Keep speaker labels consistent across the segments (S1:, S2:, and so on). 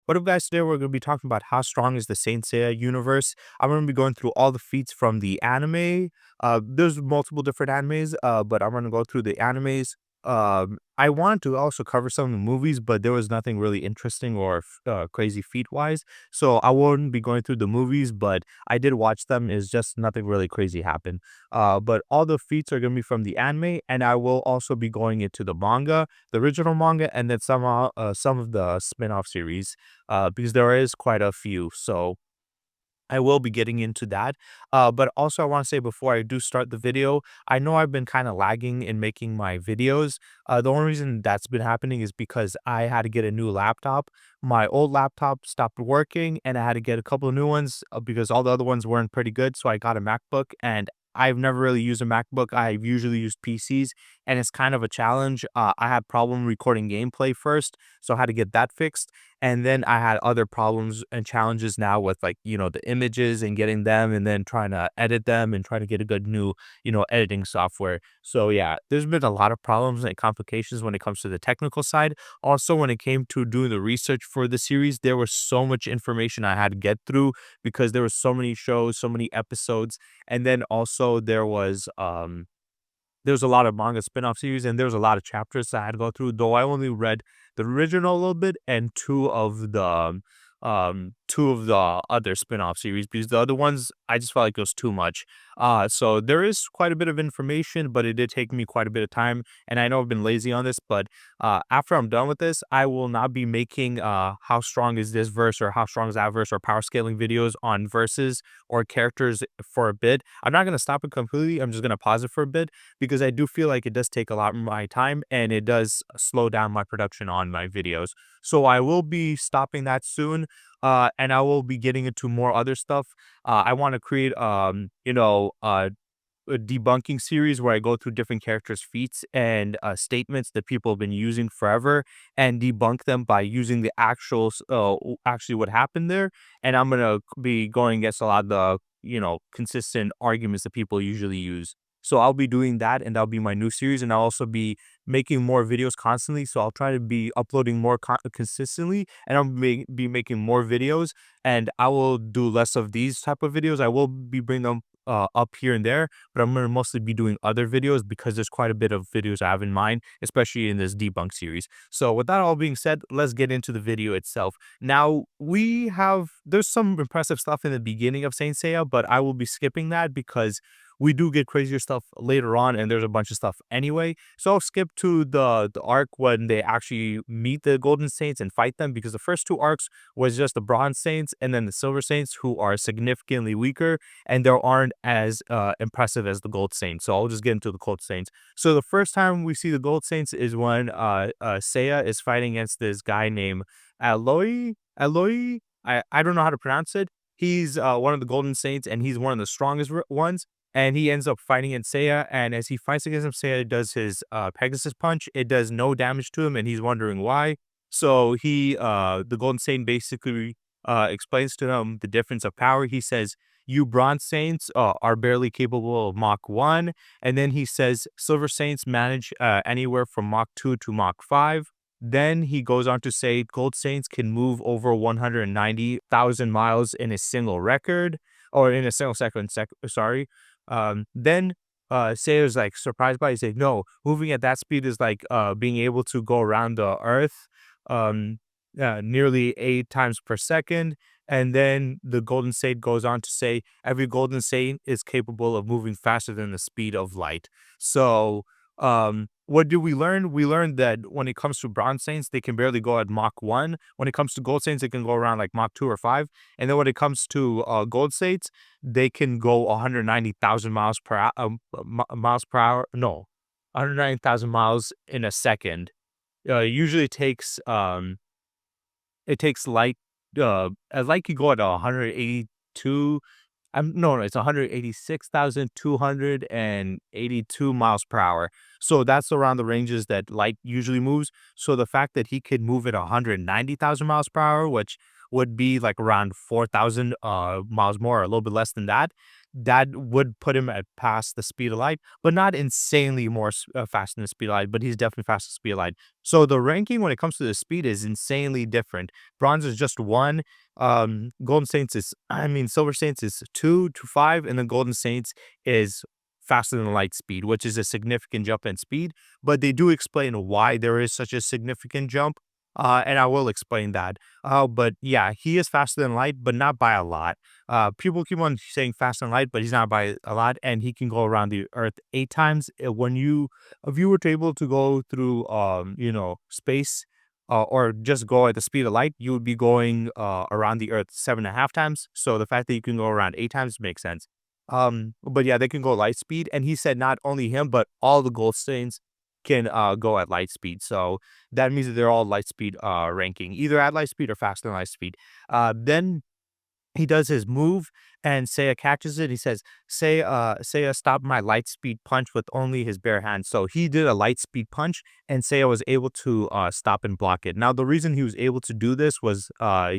S1: What up, guys? Today we're going to be talking about how strong is the Saint Seiya universe. I'm going to be going through all the feats from the anime. There's multiple different animes, but I'm going to go through the animes. I wanted to also cover some of the movies, but there was nothing really interesting or crazy feat-wise. So I won't be going through the movies, but I did watch them. It's just nothing really crazy happened. But all the feats are going to be from the anime, and I will also be going into the manga, the original manga, and then some of the spin-off series, because there is quite a few. So I will be getting into that. But also I want to say before I do start the video, I know I've been kind of lagging in making my videos. The only reason that's been happening is because I had to get a new laptop. My old laptop stopped working and I had to get a couple of new ones because all the other ones weren't pretty good. So I got a MacBook, and I've never really used a MacBook. I've usually used PCs, and it's kind of a challenge. I had problem recording gameplay first, so I had to get that fixed. And then I had other problems and challenges now with, like, the images and getting them and then trying to edit them and trying to get a good new, editing software. So yeah, there's been a lot of problems and complications when it comes to the technical side. Also, when it came to doing the research for the series, there was so much information I had to get through because there were so many shows, so many episodes. And then also there's a lot of manga spin-off series, and there's a lot of chapters that I had to go through, though I only read the original a little bit and two of the other spin-off series, because the other ones I just felt like it was too much. So there is quite a bit of information, but it did take me quite a bit of time, and I know I've been lazy on this, but after I'm done with this, I will not be making how strong is this verse or how strong is that verse or power scaling videos on verses or characters for a bit. I'm not gonna stop it completely. I'm just gonna pause it for a bit because I do feel like it does take a lot of my time and it does slow down my production on my videos. So I will be stopping that soon, and I will be getting into more other stuff. I want to create, a debunking series where I go through different characters' feats and statements that people have been using forever and debunk them by using the actually what happened there. And I'm gonna be going against a lot of the consistent arguments that people usually use. So I'll be doing that, and that'll be my new series, and I'll also be making more videos constantly. So I'll try to be uploading more consistently, and be making more videos. And I will do less of these type of videos. I will be bringing them up here and there, but I'm gonna mostly be doing other videos because there's quite a bit of videos I have in mind, especially in this debunk series. So with that all being said, let's get into the video itself. Now there's some impressive stuff in the beginning of Saint Seiya, but I will be skipping that because we do get crazier stuff later on, and there's a bunch of stuff anyway. So I'll skip to the arc when they actually meet the Golden Saints and fight them, because the first two arcs was just the Bronze Saints and then the Silver Saints, who are significantly weaker and they aren't as impressive as the Gold Saints. So I'll just get into the Gold Saints. So the first time we see the Gold Saints is when Seiya is fighting against this guy named Aloy. I don't know how to pronounce it. He's one of the Golden Saints, and he's one of the strongest ones. And he ends up fighting in Seiya, and as he fights against him, Seiya does his Pegasus Punch. It does no damage to him, and he's wondering why. So the Golden Saint basically explains to him the difference of power. He says, "You Bronze Saints are barely capable of Mach 1." And then he says, "Silver Saints manage anywhere from Mach 2 to Mach 5." Then he goes on to say, "Gold Saints can move over 190,000 miles in a single record, or in a single second, sorry." Then Sayer's like surprised by it. He's like, "No, moving at that speed is like being able to go around the earth um nearly 8 times per second." And then the Golden Saint goes on to say, "Every Golden Saint is capable of moving faster than the speed of light." So what do we learn? We learned that when it comes to Bronze Saints, they can barely go at Mach 1. When it comes to Gold Saints, they can go around like Mach 2 or 5. And then when it comes to Gold Saints, they can go 190,000 miles per hour, miles per hour. No, 190,000 miles in a second. Usually it takes light could go at 182. No, it's 186,282 miles per hour. So that's around the ranges that light usually moves. So the fact that he could move at 190,000 miles per hour, which would be like around 4,000 miles more, or a little bit less than that, that would put him at past the speed of light, but not insanely more fast than the speed of light, but he's definitely fast than the speed of light. So the ranking when it comes to the speed is insanely different. Bronze is just one. Golden Saints is, I mean, Silver Saints is 2 to 5, and then Golden Saints is faster than light speed, which is a significant jump in speed. But they do explain why there is such a significant jump. And I will explain that. But yeah, he is faster than light, but not by a lot. People keep on saying fast and light, but he's not by a lot, and he can go around the Earth 8 times. If you were to able to go through, space, or just go at the speed of light, you would be going around the Earth 7.5 times. So the fact that you can go around 8 times makes sense. But yeah, they can go light speed, and he said not only him, but all the gold stains can go at light speed. So that means that they're all light speed ranking, either at light speed or faster than light speed. Then he does his move, and Seiya catches it. He says, Seiya stopped my light speed punch with only his bare hands. So he did a light speed punch, and Seiya was able to stop and block it. Now, the reason he was able to do this was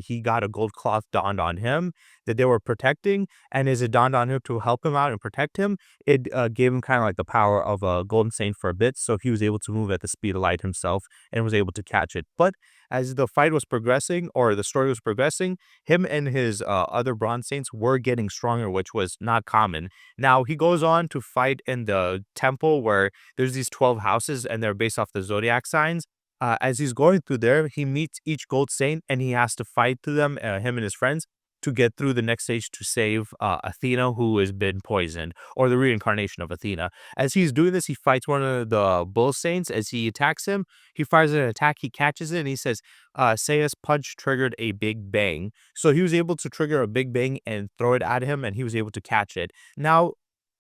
S1: he got a gold cloth donned on him that they were protecting, and as it dawned on him to help him out and protect him, it gave him kind of like the power of a golden saint for a bit. So he was able to move at the speed of light himself and was able to catch it. But as the fight was progressing, or the story was progressing, him and his other Bronze Saints were getting stronger, which was not common. Now, he goes on to fight in the temple where there's these 12 houses and they're based off the zodiac signs. As he's going through there, he meets each gold saint and he has to fight through them, him and his friends, to get through the next stage to save Athena, who has been poisoned, or the reincarnation of Athena. As he's doing this, he fights one of the bull saints. As he attacks him, he fires an attack, he catches it, and he says, Seiya's punch triggered a big bang. So he was able to trigger a big bang and throw it at him, and he was able to catch it. Now,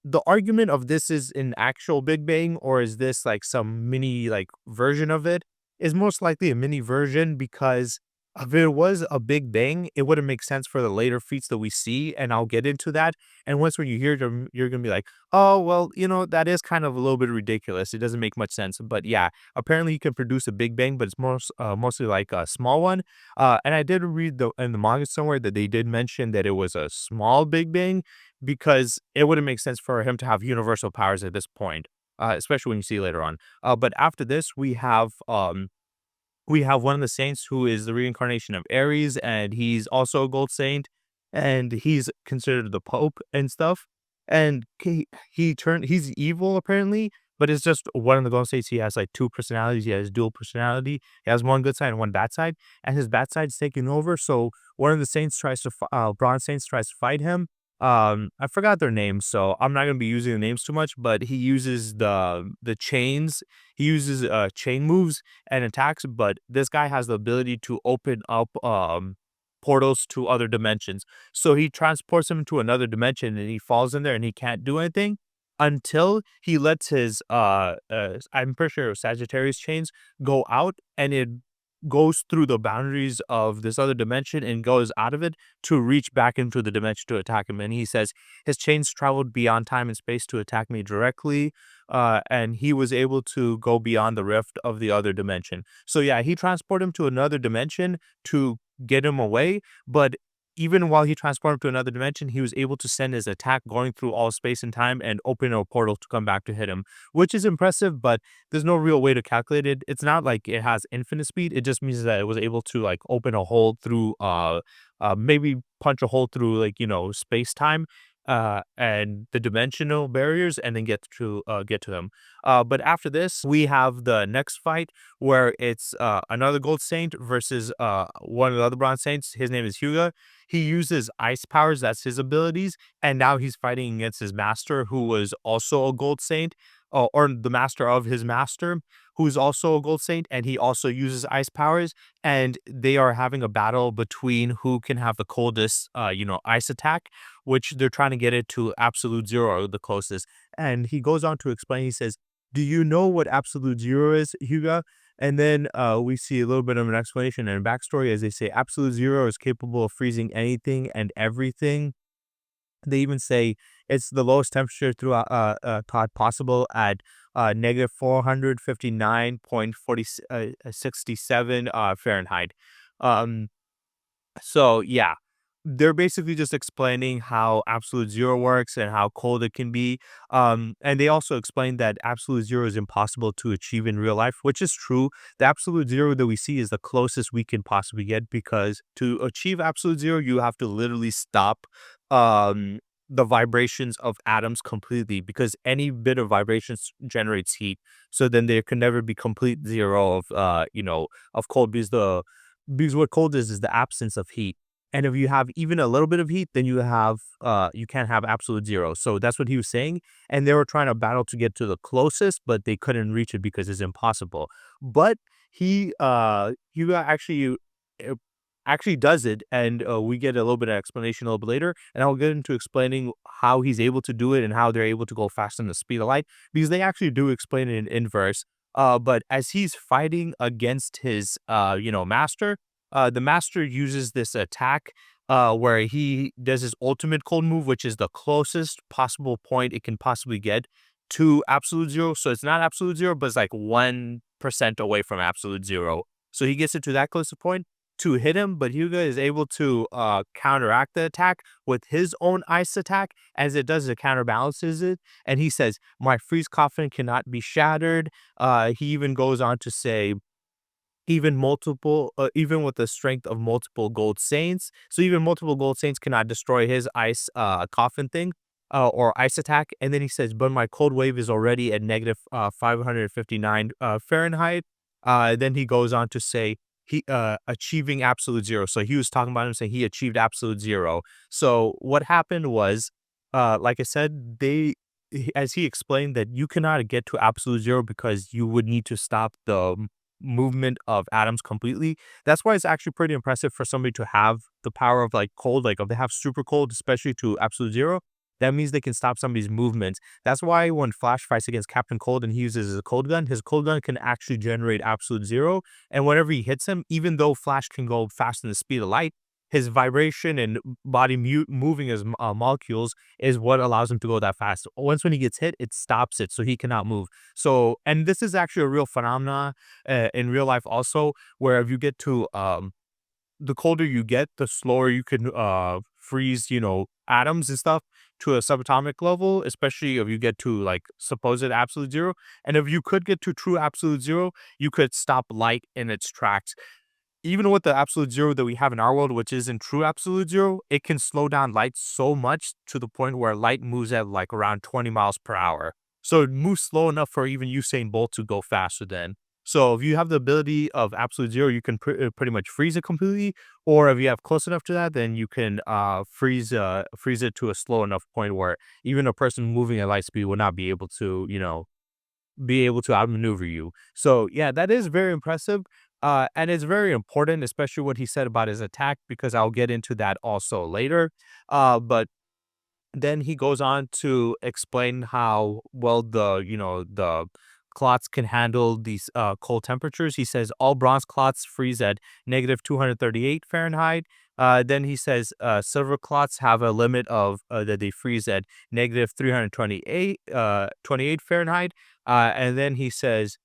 S1: the argument of this is an actual big bang, or is this like some mini like version of it, is most likely a mini version, because if it was a big bang, it wouldn't make sense for the later feats that we see, and I'll get into that. And once when you hear them, you're gonna be like, oh, well, that is kind of a little bit ridiculous. It doesn't make much sense. But yeah, apparently you can produce a big bang, but it's mostly like a small one. And I did read in the manga somewhere that they did mention that it was a small big bang, because it wouldn't make sense for him to have universal powers at this point, especially when you see later on. But after this, we have one of the saints who is the reincarnation of Ares, and he's also a gold saint, and he's considered the Pope and stuff. And he's evil apparently, but it's just one of the gold saints. He has like two personalities. He has dual personality. He has one good side and one bad side, and his bad side's taking over. So one of the saints bronze saints tries to fight him. I forgot their names, so I'm not gonna be using the names too much. But he uses the chains. He uses chain moves and attacks, but this guy has the ability to open up portals to other dimensions. So he transports him to another dimension, and he falls in there and he can't do anything until he lets his I'm pretty sure Sagittarius chains go out, and it goes through the boundaries of this other dimension and goes out of it to reach back into the dimension to attack him. And he says his chains traveled beyond time and space to attack me directly, and he was able to go beyond the rift of the other dimension. So yeah, he transported him to another dimension to get him away, but even while he transported him to another dimension, he was able to send his attack going through all space and time and open a portal to come back to hit him, which is impressive, but there's no real way to calculate it. It's not like it has infinite speed. It just means that it was able to like open a hole through maybe punch a hole through, like, space time and the dimensional barriers, and then get to them. But after this, we have the next fight where it's another gold saint versus one of the other bronze saints. His name is Hyuga. He uses ice powers, that's his abilities, and now he's fighting against his master, who was also a gold saint, or the master of his master, who's also a gold saint, and he also uses ice powers. And they are having a battle between who can have the coldest, ice attack, which they're trying to get it to absolute zero, the closest. And he goes on to explain. He says, "Do you know what absolute zero is, Hyuga?" And then we see a little bit of an explanation and a backstory, as they say absolute zero is capable of freezing anything and everything. They even say it's the lowest temperature throughout thought possible at negative 459.40 67 Fahrenheit. Um, so yeah. they're basically just explaining how absolute zero works and how cold it can be. And they also explain that absolute zero is impossible to achieve in real life, which is true. The absolute zero that we see is the closest we can possibly get, because to achieve absolute zero, you have to literally stop the vibrations of atoms completely, because any bit of vibrations generates heat. So then there can never be complete zero of of cold, because what cold is the absence of heat. And if you have even a little bit of heat, then you can't have absolute zero. So that's what he was saying. And they were trying to battle to get to the closest, but they couldn't reach it because it's impossible. But he uh, actually does it, and we get a little bit of explanation a little bit later. And I'll get into explaining how he's able to do it and how they're able to go faster than the speed of light, because they actually do explain it in inverse. But as he's fighting against his master, the master uses this attack where he does his ultimate cold move, which is the closest possible point it can possibly get to absolute zero. So it's not absolute zero, but it's like 1% away from absolute zero. So he gets it to that close point to hit him, but Hyuga is able to counteract the attack with his own ice attack. As it does, it counterbalances it. And he says, "My freeze coffin cannot be shattered." He even goes on to say, even with the strength of multiple gold saints. So even multiple gold saints cannot destroy his ice coffin thing or ice attack. And then he says, but my cold wave is already at negative 559 Fahrenheit. Then he goes on to say he achieving absolute zero. So he was talking about him saying he achieved absolute zero. So what happened was, like I said, as he explained, that you cannot get to absolute zero because you would need to stop the movement of atoms completely. That's why it's actually pretty impressive for somebody to have the power of like cold, like if they have super cold, especially to absolute zero, that means they can stop somebody's movements. That's why when Flash fights against Captain Cold and he uses his cold gun can actually generate absolute zero. And whenever he hits him, even though Flash can go faster than the speed of light, his vibration and body moving his molecules is what allows him to go that fast. Once when he gets hit, it stops it, so he cannot move. So, and this is actually a real phenomena in real life also, where if you get to the colder you get, the slower you can freeze, atoms and stuff to a subatomic level, especially if you get to like supposed absolute zero. And if you could get to true absolute zero, you could stop light in its tracks. Even with the absolute zero that we have in our world, which isn't true absolute zero, it can slow down light so much to the point where light moves at like around 20 miles per hour. So it moves slow enough for even Usain Bolt to go faster than. So if you have the ability of absolute zero, you can pretty much freeze it completely. Or if you have close enough to that, then you can freeze it to a slow enough point where even a person moving at light speed will not be able to, be able to outmaneuver you. So yeah, that is very impressive. And it's very important, especially what he said about his attack, because I'll get into that also later. But then he goes on to explain how well the clots can handle these cold temperatures. He says all bronze clots freeze at negative 238 Fahrenheit. Then he says silver clots have a limit of that they freeze at negative 328 28 Fahrenheit. And then he says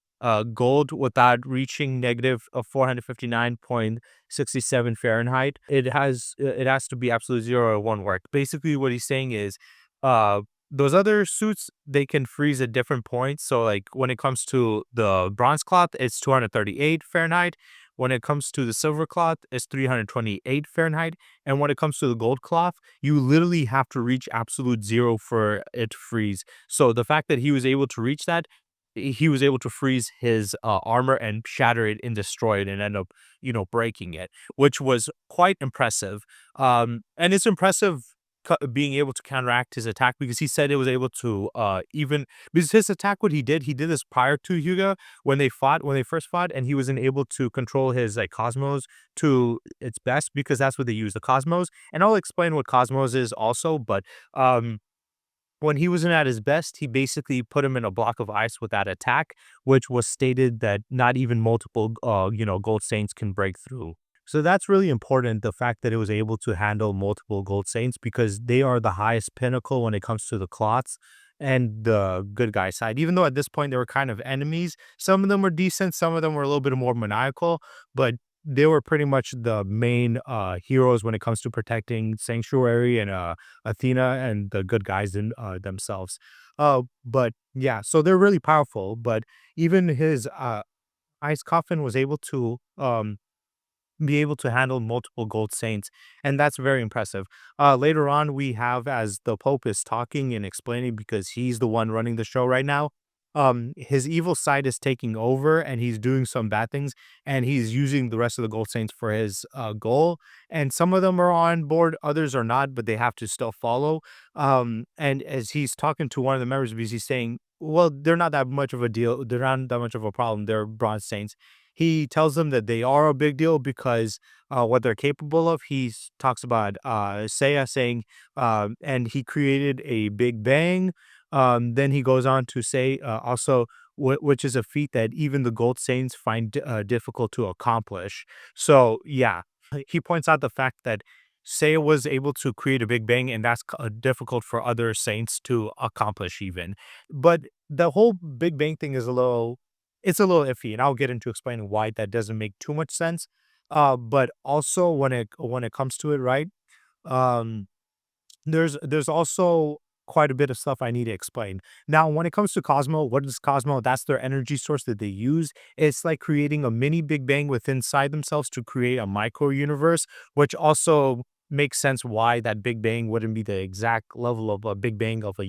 S1: gold, without reaching negative 459.67 Fahrenheit, it has to be absolute zero or one work. Basically, what he's saying is, uh, those other suits, they can freeze at different points. So, like when it comes to the bronze cloth, it's 238 Fahrenheit. When it comes to the silver cloth, it's 328 Fahrenheit. And when it comes to the gold cloth, you literally have to reach absolute zero for it to freeze. So the fact that he was able to reach that, he was able to freeze his armor and shatter it and destroy it and end up, breaking it, which was quite impressive. And it's impressive being able to counteract his attack, because he said it was able to even because his attack, what he did this prior to Hyuga when they first fought, and he wasn't able to control his like cosmos to its best, because that's what they use, the cosmos. And I'll explain what cosmos is also, but um when he wasn't at his best, he basically put him in a block of ice with that attack, which was stated that not even multiple, gold saints can break through. So that's really important, the fact that it was able to handle multiple gold saints, because they are the highest pinnacle when it comes to the clots and the good guy side. Even though at this point they were kind of enemies, some of them were decent, some of them were a little bit more maniacal, but they were pretty much the main heroes when it comes to protecting Sanctuary and Athena and the good guys in themselves. But yeah, so they're really powerful. But even his ice coffin was able to be able to handle multiple gold saints, and that's very impressive. Later on, we have as the Pope is talking and explaining because he's the one running the show right now. His evil side is taking over, and he's doing some bad things, and he's using the rest of the gold saints for his goal. And some of them are on board, others are not, but they have to still follow. And as he's talking to one of the members, because he's saying, "Well, they're not that much of a deal. They're not that much of a problem. They're bronze saints." He tells them that they are a big deal because what they're capable of. Talks about Seiya saying, and he created a big bang. Then he goes on to say also, which is a feat that even the gold saints find difficult to accomplish. So yeah, he points out the fact that Seiya was able to create a big bang, and that's difficult for other saints to accomplish even. But the whole Big Bang thing is it's a little iffy, and I'll get into explaining why that doesn't make too much sense. But also when it comes to it, right? Um, there's also quite a bit of stuff I need to explain. Now, when it comes to Cosmo, what is Cosmo? That's their energy source that they use. It's like creating a mini Big Bang within inside themselves to create a micro universe, which also makes sense why that Big Bang wouldn't be the exact level of a Big Bang of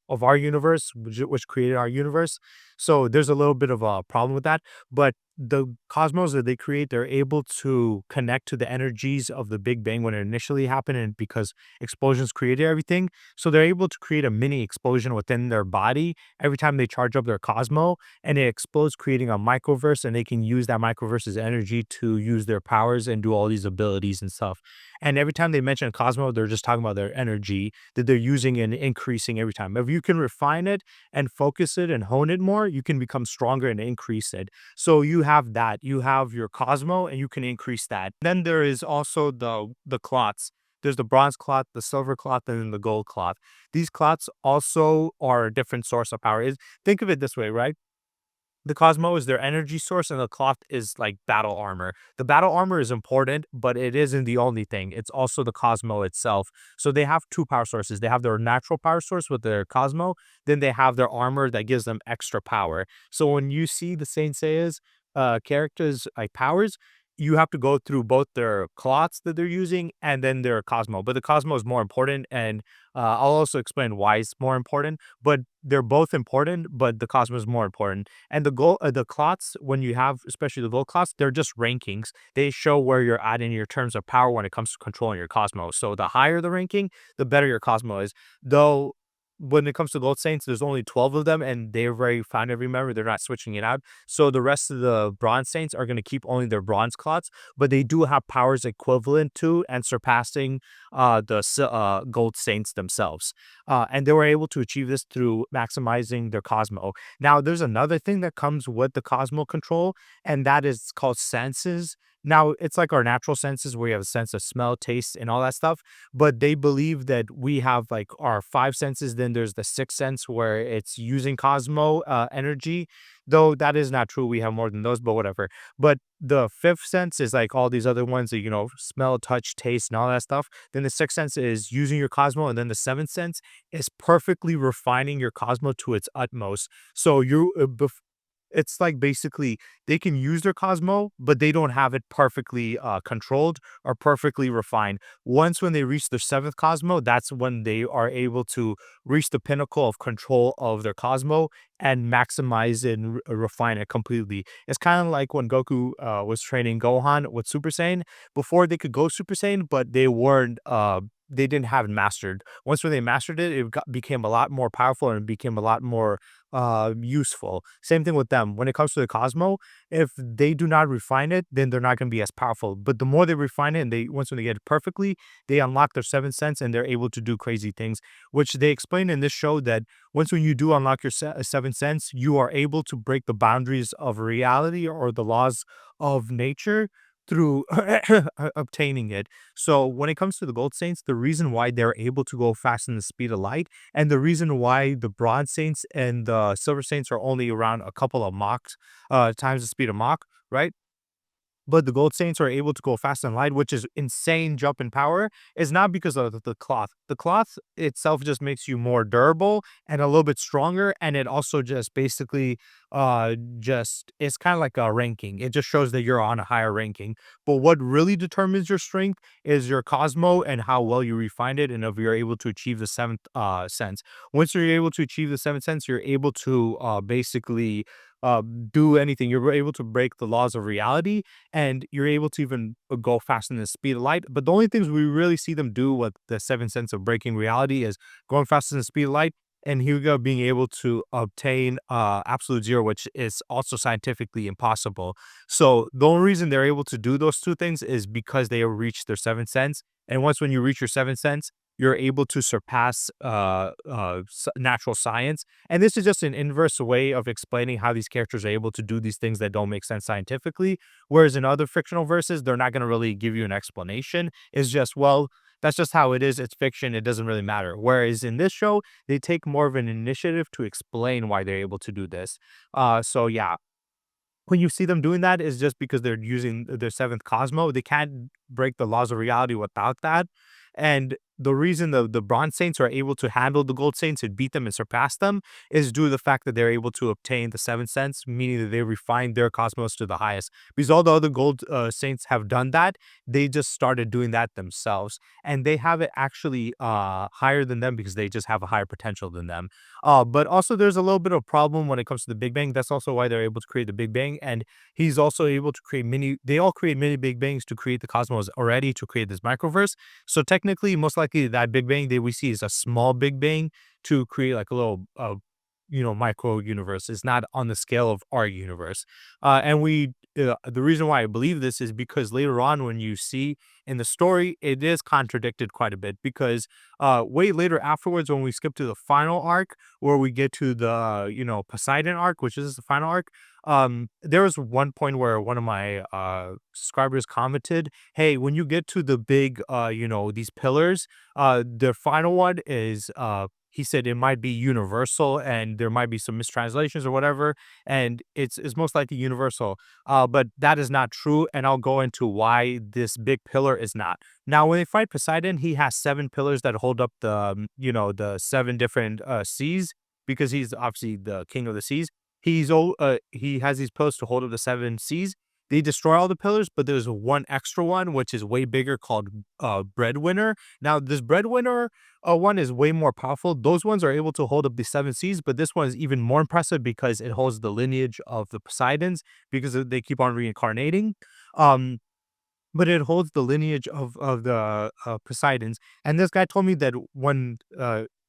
S1: of our universe, which created our universe. So there's a little bit of a problem with that. But the cosmos that they create, they're able to connect to the energies of the Big Bang when it initially happened, and because explosions created everything. So they're able to create a mini explosion within their body every time they charge up their Cosmo, and it explodes, creating a microverse, and they can use that microverse's energy to use their powers and do all these abilities and stuff. And every time they mention Cosmo, they're just talking about their energy that they're using and increasing every time. If you can refine it and focus it and hone it more, you can become stronger and increase it. So you have that. You have your Cosmo and you can increase that. Then there is also the clots. There's the bronze clot, the silver clot, and then the gold clot. These clots also are a different source of power. Think of it this way, right? The Cosmo is their energy source, and the cloth is like battle armor. The battle armor is important, but it isn't the only thing. It's also the Cosmo itself. So they have two power sources. They have their natural power source with their Cosmo, then they have their armor that gives them extra power. So when you see the Saint Seiya's characters like powers, you have to go through both their cloths that they're using and then their Cosmo. But the Cosmo is more important, and I'll also explain why it's more important. But they're both important, but the Cosmo is more important. And the clots, when you have, especially the gold clots, they're just rankings. They show where you're at in your terms of power when it comes to controlling your Cosmo. So the higher the ranking, the better your Cosmo is. Though when it comes to Gold Saints, there's only 12 of them, and they're very fine every member. They're not switching it out. So the rest of the Bronze Saints are going to keep only their bronze clots, but they do have powers equivalent to and surpassing Gold Saints themselves. And they were able to achieve this through maximizing their Cosmo. Now, there's another thing that comes with the Cosmo control, and that is called senses. Now, it's like our natural senses where you have a sense of smell, taste, and all that stuff. But they believe that we have like our five senses. Then there's the sixth sense where it's using Cosmo energy, though that is not true. We have more than those, but whatever. But the fifth sense is like all these other ones that, smell, touch, taste, and all that stuff. Then the sixth sense is using your Cosmo. And then the seventh sense is perfectly refining your Cosmo to its utmost. So it's like basically they can use their Cosmo, but they don't have it perfectly controlled or perfectly refined. Once when they reach their seventh Cosmo, that's when they are able to reach the pinnacle of control of their Cosmo and maximize it and refine it completely. It's kind of like when Goku was training Gohan with Super Saiyan before they could go Super Saiyan, but they weren't. They didn't have it mastered. Once when they mastered it, became a lot more powerful and became a lot more useful. Same thing with them. When it comes to the Cosmo, if they do not refine it, then they're not going to be as powerful. But the more they refine it, and once when they get it perfectly, they unlock their seventh sense and they're able to do crazy things, which they explain in this show that once when you do unlock your seventh sense, you are able to break the boundaries of reality or the laws of nature through obtaining it. So when it comes to the Gold Saints, the reason why they're able to go fast in the speed of light, and the reason why the Bronze Saints and the Silver Saints are only around a couple of Mach times the speed of Mach, right? but the Gold Saints are able to go fast and light, which is insane jump in power, is not because of the cloth. The cloth itself just makes you more durable and a little bit stronger, and it also just basically just it's kind of like a ranking. It just shows that you're on a higher ranking. But what really determines your strength is your Cosmo and how well you refine it, and if you're able to achieve the seventh sense. Once you're able to achieve the seventh sense, you're able to basically do anything. You're able to break the laws of reality, and you're able to even go faster than the speed of light. But the only things we really see them do with the seventh sense of breaking reality is going faster than the speed of light, and Hugo being able to obtain absolute zero, which is also scientifically impossible. So the only reason they're able to do those two things is because they have reached their seventh sense. And once when you reach your seventh sense, you're able to surpass natural science. And this is just an inverse way of explaining how these characters are able to do these things that don't make sense scientifically. Whereas in other fictional verses, they're not going to really give you an explanation. It's just, well, that's just how it is. It's fiction. It doesn't really matter. Whereas in this show, they take more of an initiative to explain why they're able to do this. So yeah, when you see them doing that is just because they're using their seventh Cosmo. They can't break the laws of reality without that. And the reason the Bronze Saints are able to handle the Gold Saints and beat them and surpass them is due to the fact that they're able to obtain the seventh sense, meaning that they refined their cosmos to the highest. Because all the other Gold Saints have done that, they just started doing that themselves, and they have it actually higher than them because they just have a higher potential than them. But also there's a little bit of problem when it comes to the Big Bang. That's also why they're able to create the Big Bang. And he's also able to create they all create mini Big Bangs to create the cosmos already, to create this microverse. So technically, most likely that Big Bang that we see is a small Big Bang to create like a little micro universe. It's not on the scale of our universe. And the reason why I believe this is because later on, when you see in the story, it is contradicted quite a bit, because way later afterwards, when we skip to the final arc, where we get to the Poseidon arc, which is the final arc, there was one point where one of my subscribers commented, hey, when you get to the big these pillars, the final one is he said it might be universal and there might be some mistranslations or whatever, and it's most likely universal. But that is not true, and I'll go into why this big pillar is not. Now, when they fight Poseidon, he has seven pillars that hold up the the seven different seas, because he's obviously the king of the seas. He has these pillars to hold up the seven seas. They destroy all the pillars, but there's one extra one which is way bigger, called Breadwinner. Now, this Breadwinner one is way more powerful. Those ones are able to hold up the seven seas, but this one is even more impressive because it holds the lineage of the Poseidons, because they keep on reincarnating. Um, but it holds the lineage of the Poseidons. And this guy told me that when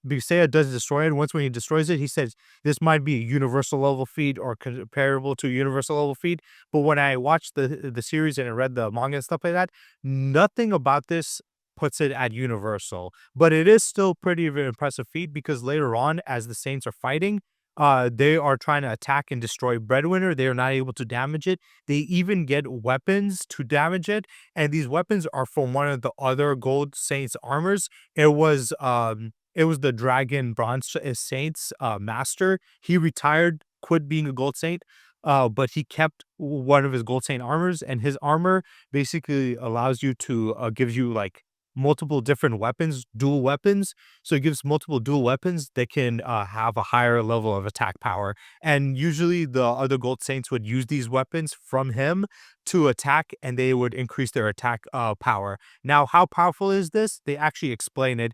S1: Seiya does destroy it, once when he destroys it, he says this might be a universal level feat or comparable to a universal level feat. But when I watched the series and I read the manga and stuff like that, nothing about this puts it at universal. But it is still pretty of an impressive feat, because later on, as the Saints are fighting, they are trying to attack and destroy Breadwinner. They are not able to damage it. They even get weapons to damage it, and these weapons are from one of the other Gold Saints armors. It was the Dragon Bronze Saints master. He retired, quit being a Gold Saint, but he kept one of his Gold Saint armors, and his armor basically allows you to gives you like multiple different weapons, dual weapons. So it gives multiple dual weapons that can have a higher level of attack power. And usually the other Gold Saints would use these weapons from him to attack, and they would increase their attack power. Now, how powerful is this? They actually explain it,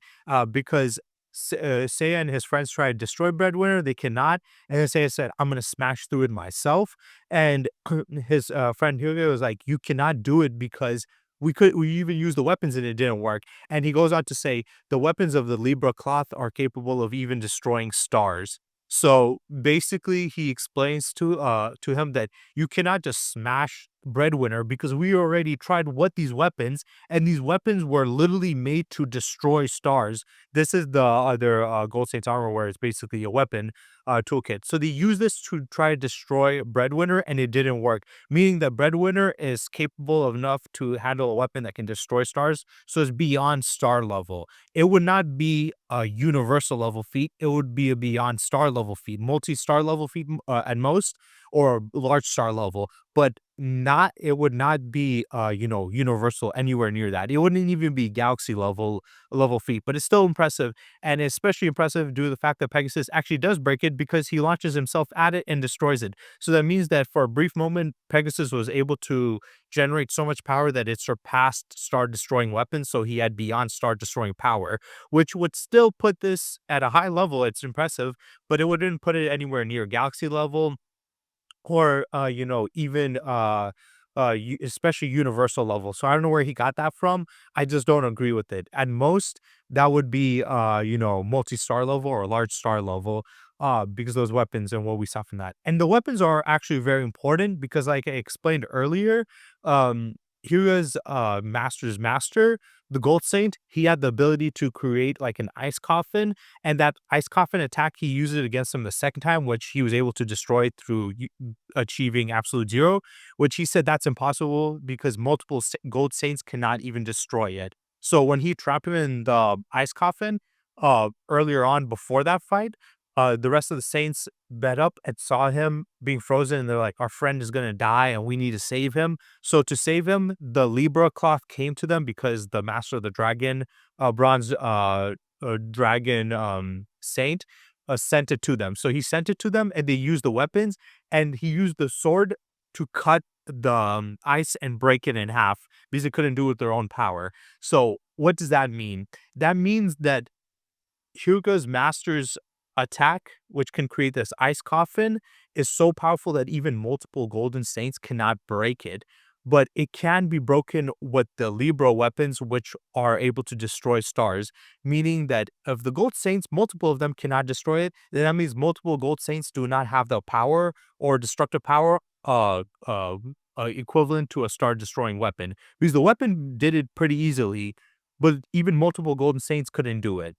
S1: because Seiya and his friends try to destroy Breadwinner. They cannot. And then Seiya said, I'm going to smash through it myself. And his friend Hugo was like, you cannot do it because we even used the weapons and it didn't work. And he goes on to say, the weapons of the Libra cloth are capable of even destroying stars. So basically, he explains to him that you cannot just smash Breadwinner, because we already tried what these weapons, and these weapons were literally made to destroy stars. This is the other Gold Saints armor, where it's basically a weapon toolkit. So they use this to try to destroy Breadwinner, and it didn't work, meaning that Breadwinner is capable of enough to handle a weapon that can destroy stars. So it's beyond star level. It would not be a universal level feat. It would be a beyond star level feat, multi-star level feat at most, or large star level, but not it would not be universal anywhere near that. It wouldn't even be galaxy level feat, but it's still impressive, and especially impressive due to the fact that Pegasus actually does break it because he launches himself at it and destroys it. So that means that for a brief moment, Pegasus was able to generate so much power that it surpassed star destroying weapons. So he had beyond star destroying power, which would still put this at a high level. It's impressive, but it wouldn't put it anywhere near galaxy level or even especially universal level. So I don't know where he got that from. I just don't agree with it. At most, that would be multi-star level or large star level, because those weapons and what we saw from that. And the weapons are actually very important because, like I explained earlier, um Hyuga's master's master, the Gold Saint, he had the ability to create like an ice coffin, and that ice coffin attack, he used it against him the second time, which he was able to destroy through achieving absolute zero, which he said that's impossible because multiple gold saints cannot even destroy it. So when he trapped him in the ice coffin, earlier on before that fight, the rest of the saints bet up and saw him being frozen, and they're like, "Our friend is gonna die, and we need to save him." So to save him, the Libra cloth came to them because the master of the dragon, bronze dragon saint, sent it to them. So he sent it to them, and they used the weapons, and he used the sword to cut the ice and break it in half because they couldn't do it with their own power. So what does that mean? That means that Hyuga's master's attack, which can create this ice coffin, is so powerful that even multiple Golden Saints cannot break it. But it can be broken with the Libra weapons, which are able to destroy stars. Meaning that if the Gold Saints, multiple of them cannot destroy it, then that means multiple Gold Saints do not have the power or destructive power equivalent to a star destroying weapon. Because the weapon did it pretty easily, but even multiple Golden Saints couldn't do it.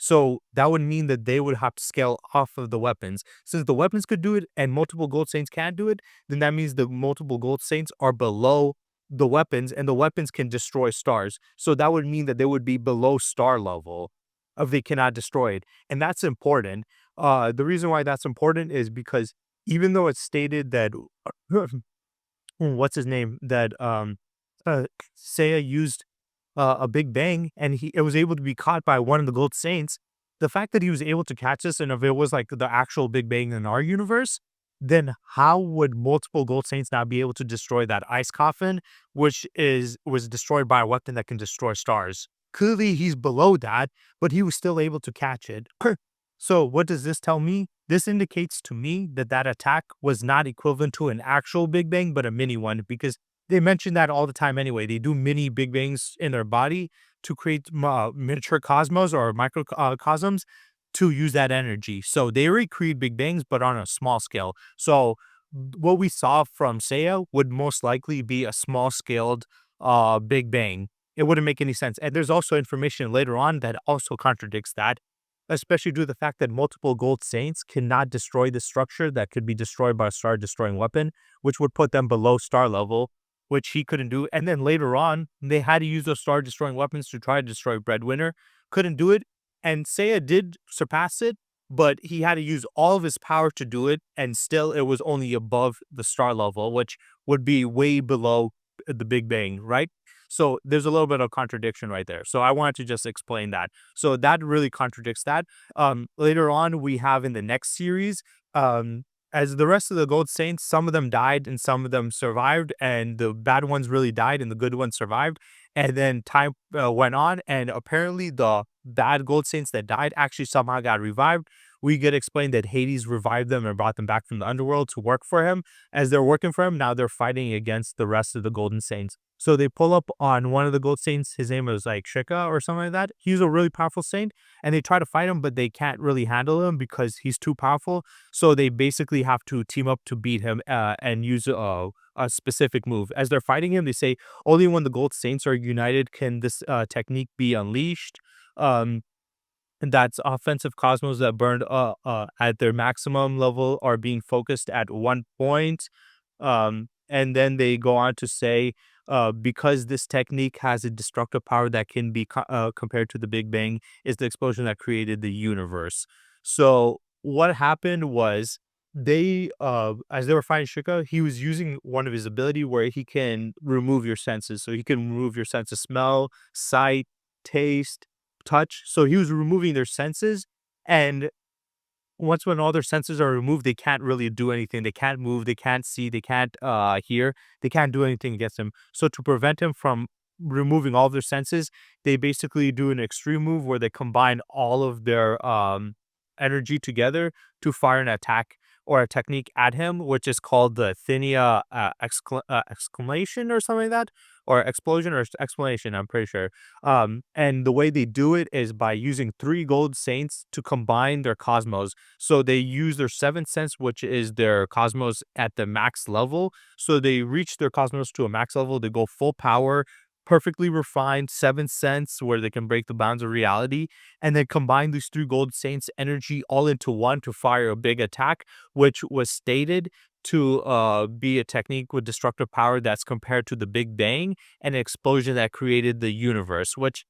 S1: So that would mean that they would have to scale off of the weapons. Since the weapons could do it and multiple gold saints can't do it, then that means the multiple gold saints are below the weapons and the weapons can destroy stars. So that would mean that they would be below star level if they cannot destroy it. And that's important. The reason why that's important is because even though it's stated that what's his name, that uh Seiya used a big bang and it was able to be caught by one of the gold saints. The fact that he was able to catch this, and if it was like the actual big bang in our universe, then how would multiple gold saints not be able to destroy that ice coffin, which was destroyed by a weapon that can destroy stars? Clearly he's below that, but he was still able to catch it. So what does this tell me? This indicates to me that that attack was not equivalent to an actual big bang but a mini one, because they mention that all the time anyway. They do mini big bangs in their body to create miniature cosmos or microcosms to use that energy. So they already create big bangs, but on a small scale. So what we saw from Seiya would most likely be a small scaled big bang. It wouldn't make any sense. And there's also information later on that also contradicts that, especially due to the fact that multiple gold saints cannot destroy the structure that could be destroyed by a star destroying weapon, which would put them below star level, which he couldn't do. And then later on, they had to use those star destroying weapons to try to destroy Breadwinner. Couldn't do it. And Seiya did surpass it, but he had to use all of his power to do it. And still, it was only above the star level, which would be way below the Big Bang, right? So there's a little bit of contradiction right there. So I wanted to just explain that. So that really contradicts that. Later on, we have in the next series, as the rest of the gold saints, some of them died and some of them survived, and the bad ones really died and the good ones survived. And then time went on, and apparently the bad gold saints that died actually somehow got revived. We get explained that Hades revived them and brought them back from the underworld to work for him. As they're working for him, now they're fighting against the rest of the golden saints. So they pull up on one of the gold saints. His name was like Shika or something like that. He's a really powerful saint, and they try to fight him, but they can't really handle him because he's too powerful. So they basically have to team up to beat him and use a specific move. As they're fighting him, they say only when the gold saints are united can this technique be unleashed. Um, and that's offensive cosmos that burned at their maximum level are being focused at one point. And then they go on to say, because this technique has a destructive power that can be compared to the Big Bang, is the explosion that created the universe. So what happened was as they were fighting Shika, he was using one of his ability where he can remove your senses. So he can remove your sense of smell, sight, taste, touch. So he was removing their senses, and once when all their senses are removed, they can't really do anything. They can't move, they can't see, they can't hear, they can't do anything against him. So to prevent him from removing all of their senses, they basically do an extreme move where they combine all of their energy together to fire an attack or a technique at him, which is called the Thynia exclamation or something like that, or explosion or explanation, I'm pretty sure. And the way they do it is by using three gold saints to combine their cosmos. So they use their seventh sense, which is their cosmos at the max level. So they reach their cosmos to a max level. They go full power, perfectly refined seventh sense where they can break the bounds of reality, and then combine these three gold saints energy all into one to fire a big attack, which was stated to be a technique with destructive power that's compared to the Big Bang, an explosion that created the universe, which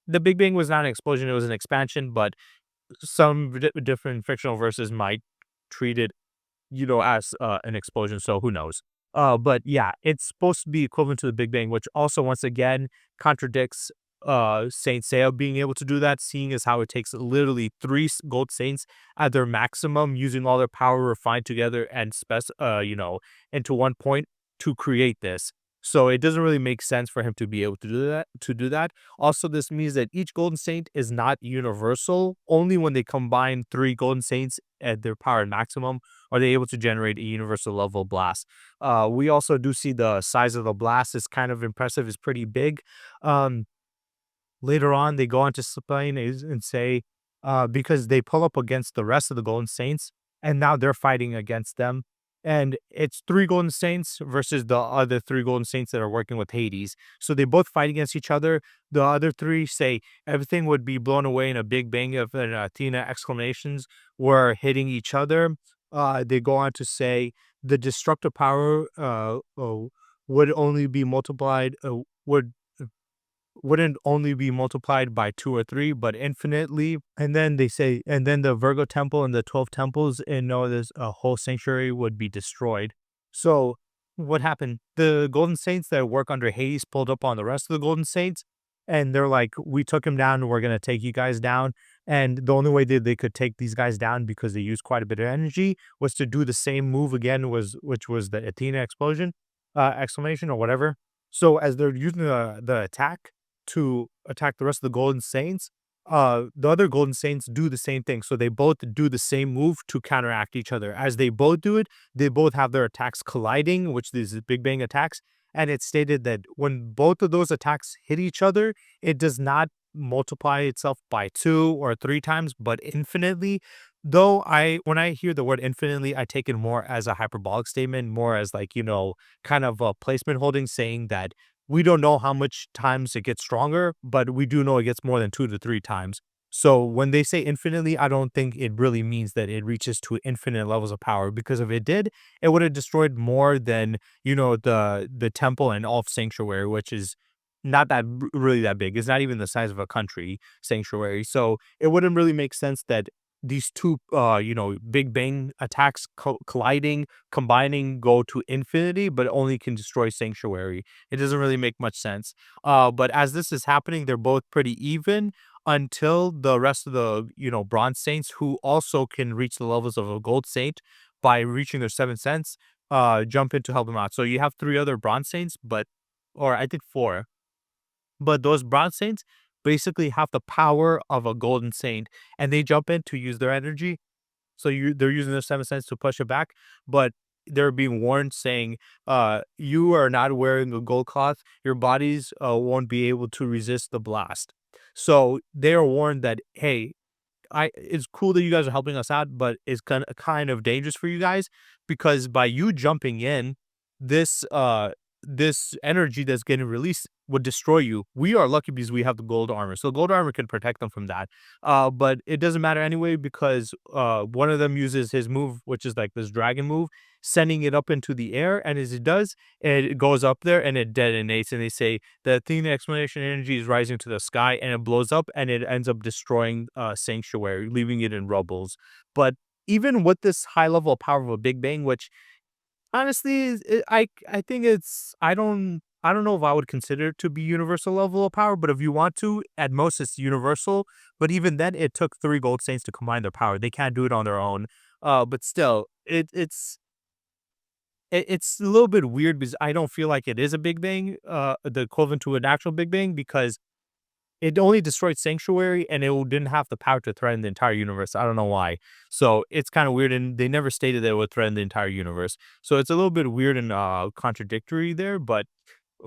S1: the Big Bang was not an explosion, it was an expansion, but some different fictional verses might treat it, as an explosion. So who knows? But yeah, it's supposed to be equivalent to the Big Bang, which also once again contradicts Saint Seiya being able to do that, seeing as how it takes literally three gold saints at their maximum, using all their power refined together and into one point to create this. So it doesn't really make sense for him to be able to do that. Also, this means that each golden saint is not universal. Only when they combine three golden saints at their power maximum are they able to generate a universal level blast. We also do see the size of the blast is kind of impressive, is pretty big. Um, Later on, they go on to explain and say, because they pull up against the rest of the Golden Saints, and now they're fighting against them. And it's three Golden Saints versus the other three Golden Saints that are working with Hades. So they both fight against each other. The other three say everything would be blown away in a big bang of an Athena exclamations were hitting each other. They go on to say the destructive power would only be multiplied, wouldn't only be multiplied by two or three, but infinitely. And then they say, and then the Virgo temple and the 12 temples and no, there's a whole sanctuary would be destroyed. So what happened? The Golden Saints that work under Hades pulled up on the rest of the Golden Saints, and they're like, we took him down, we're going to take you guys down. And the only way that they could take these guys down, because they used quite a bit of energy, was to do the same move again, which was the Athena explosion, exclamation or whatever. So as they're using the attack, to attack the rest of the Golden Saints, the other Golden Saints do the same thing. So they both do the same move to counteract each other. As they both do it, they both have their attacks colliding, which is Big Bang attacks. And it's stated that when both of those attacks hit each other, it does not multiply itself by two or three times, but infinitely. Though when I hear the word infinitely, I take it more as a hyperbolic statement, more as like, kind of a placement holding, saying that we don't know how much times it gets stronger, but we do know it gets more than two to three times. So when they say infinitely, I don't think it really means that it reaches to infinite levels of power, because if it did, it would have destroyed more than, the temple and all of sanctuary, which is not that really that big. It's not even the size of a country sanctuary. So it wouldn't really make sense that these two Big Bang attacks colliding, combining, go to infinity, but only can destroy sanctuary. It doesn't really make much sense. But as this is happening, they're both pretty even until the rest of the, bronze saints, who also can reach the levels of a gold saint by reaching their seventh sense, jump in to help them out. So you have three other bronze saints, or I think four, but those bronze saints basically have the power of a golden saint, and they jump in to use their energy. So they're using their seven sense to push it back, but they're being warned, saying, you are not wearing a gold cloth. Your bodies won't be able to resist the blast. So they are warned that, hey, it's cool that you guys are helping us out, but it's kind of dangerous for you guys, because by you jumping in, this this energy that's getting released would destroy you. We are lucky because we have the gold armor, so gold armor can protect them from that. But it doesn't matter anyway, because one of them uses his move, which is like this dragon move, sending it up into the air, and as it does, it goes up there and it detonates. And they say the Athena explanation energy is rising to the sky, and it blows up, and it ends up destroying Sanctuary, leaving it in rubbles. But even with this high level of power of a Big Bang, which honestly, I think I don't know if I would consider it to be universal level of power, but if you want to, at most it's universal. But even then, it took three gold saints to combine their power. They can't do it on their own. But still, it's a little bit weird because I don't feel like it is a Big Bang, the equivalent to an actual Big Bang, because it only destroyed Sanctuary and didn't have the power to threaten the entire universe. I don't know why. So it's kind of weird, and they never stated that it would threaten the entire universe. So it's a little bit weird and contradictory there. But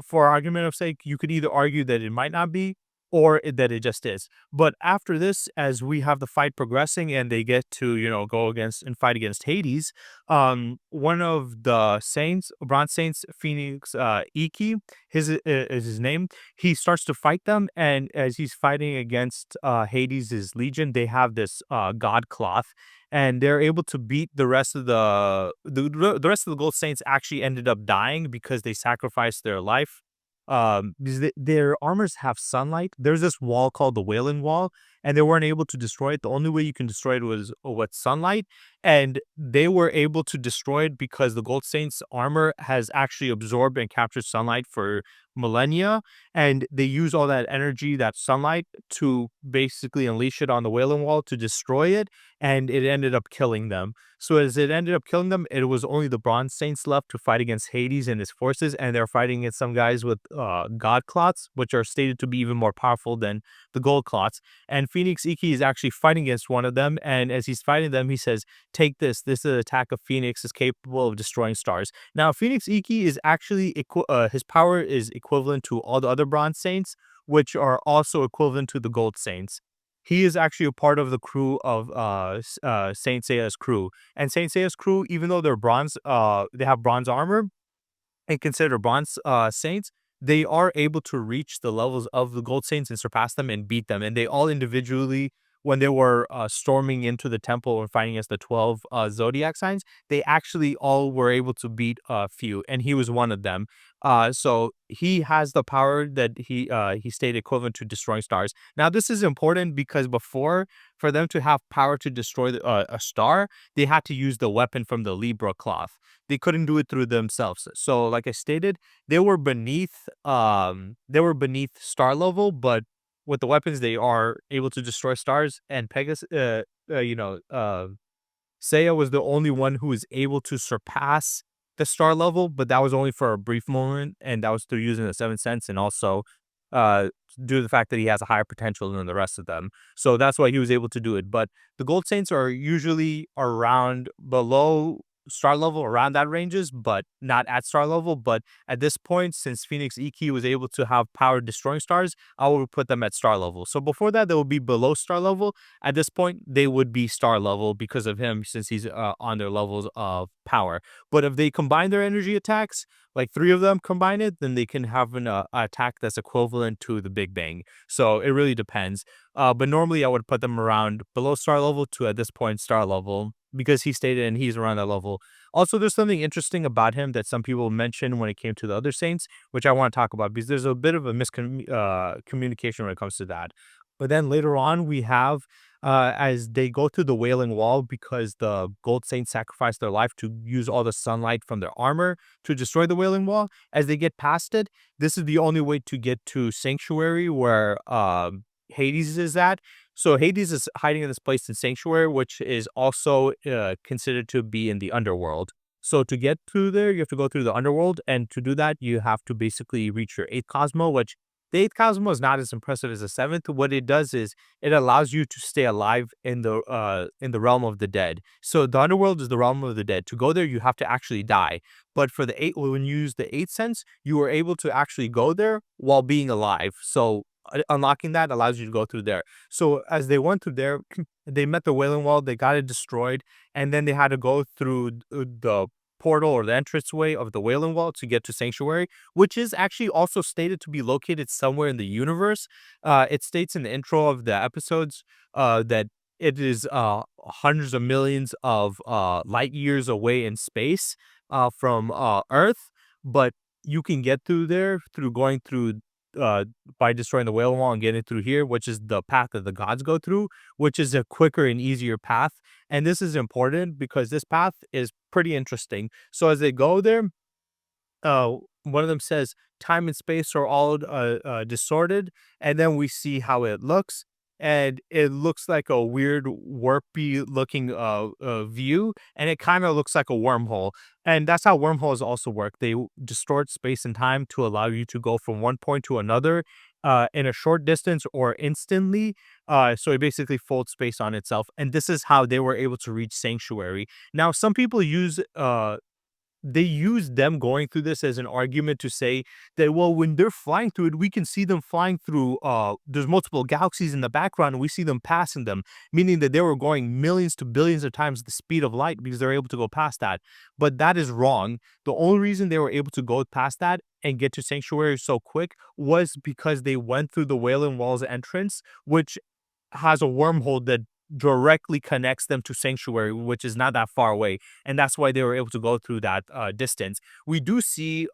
S1: for argument of sake, you could either argue that it might not be or that it just is. But after this, as we have the fight progressing and they get to, go against and fight against Hades, one of the saints, bronze saints, Phoenix Iki, is his name. He starts to fight them, and as he's fighting against Hades' legion, they have this god cloth, and they're able to beat the rest of the rest of the gold saints. Actually ended up dying because they sacrificed their life, because their armors have sunlight. There's this wall called the Wailing Wall, and they weren't able to destroy it. The only way you can destroy it was with sunlight, and they were able to destroy it because the gold saints armor has actually absorbed and captured sunlight for millennia, and they use all that energy, that sunlight, to basically unleash it on the Wailing Wall to destroy it, and it ended up killing them. So as it ended up killing them, it was only the Bronze Saints left to fight against Hades and his forces, and they're fighting against some guys with God Clots, which are stated to be even more powerful than the Gold Clots. And Phoenix Iki is actually fighting against one of them, and as he's fighting them, he says, "Take this. This is an attack of Phoenix is capable of destroying stars." Now, Phoenix Iki is actually his power is equivalent to all the other Bronze Saints, which are also equivalent to the Gold Saints. He is actually a part of the crew of Saint Seiya's crew. And Saint Seiya's crew, even though they're bronze, they have bronze armor and consider bronze saints, they are able to reach the levels of the gold saints and surpass them and beat them. And they all individually, when they were storming into the temple and fighting against the 12 zodiac signs, they actually all were able to beat a few, and he was one of them. So he has the power that he stated equivalent to destroying stars. Now this is important because before, for them to have power to destroy a star, they had to use the weapon from the Libra cloth. They couldn't do it through themselves. So like I stated, they were beneath star level, but with the weapons they are able to destroy stars. And Pegasus, Seiya was the only one who was able to surpass the star level, but that was only for a brief moment, and that was through using the seventh sense, and also uh due to the fact that he has a higher potential than the rest of them. So that's why he was able to do it. But the gold saints are usually around below star level, around that ranges, but not at star level. But at this point, since Phoenix Iki was able to have power destroying stars, I will put them at star level. So before that, they will be below star level. At this point, they would be star level because of him, since he's on their levels of power. But if they combine their energy attacks, like three of them combine it, then they can have an attack that's equivalent to the Big Bang. So it really depends. But normally I would put them around below star level to, at this point, star level, because he stated and he's around that level. Also, there's something interesting about him that some people mentioned when it came to the other saints, which I want to talk about because there's a bit of a miscommunication when it comes to that. But then later on, we have as they go through the Wailing Wall, because the Gold Saints sacrificed their life to use all the sunlight from their armor to destroy the Wailing Wall. As they get past it, this is the only way to get to Sanctuary, where Hades is at. So Hades is hiding in this place in Sanctuary, which is also considered to be in the underworld. So to get through there, you have to go through the underworld, and to do that, you have to basically reach your eighth Cosmo, which the eighth Cosmo is not as impressive as the seventh. What it does is it allows you to stay alive in the realm of the dead. So the underworld is the realm of the dead. To go there, you have to actually die. But for the eight, when you use the eighth sense, you are able to actually go there while being alive. So unlocking that allows you to go through there. So as they went through there, they met the Wailing Wall, they got it destroyed, and then they had to go through the portal or the entranceway of the Wailing Wall to get to Sanctuary, which is actually also stated to be located somewhere in the universe. It states in the intro of the episodes that it is hundreds of millions of light years away in space from Earth, but you can get through there through going through by destroying the whale wall and getting through here, which is the path that the gods go through, which is a quicker and easier path. And this is important because this path is pretty interesting. So as they go there, uh, one of them says time and space are all distorted, and then we see how it looks, and it looks like a weird warpy looking view, and it kind of looks like a wormhole. And that's how wormholes also work. They distort space and time to allow you to go from one point to another in a short distance or instantly. So it basically folds space on itself, and this is how they were able to reach sanctuary. Now some people use they use them going through this as an argument to say that, well, when they're flying through it, we can see them flying through there's multiple galaxies in the background and we see them passing them, meaning that they were going millions to billions of times the speed of light because they're able to go past that. But that is wrong. The only reason they were able to go past that and get to sanctuary so quick was because they went through the Wailing Walls entrance, which has a wormhole that directly connects them to sanctuary, which is not that far away, and that's why they were able to go through that distance. We do see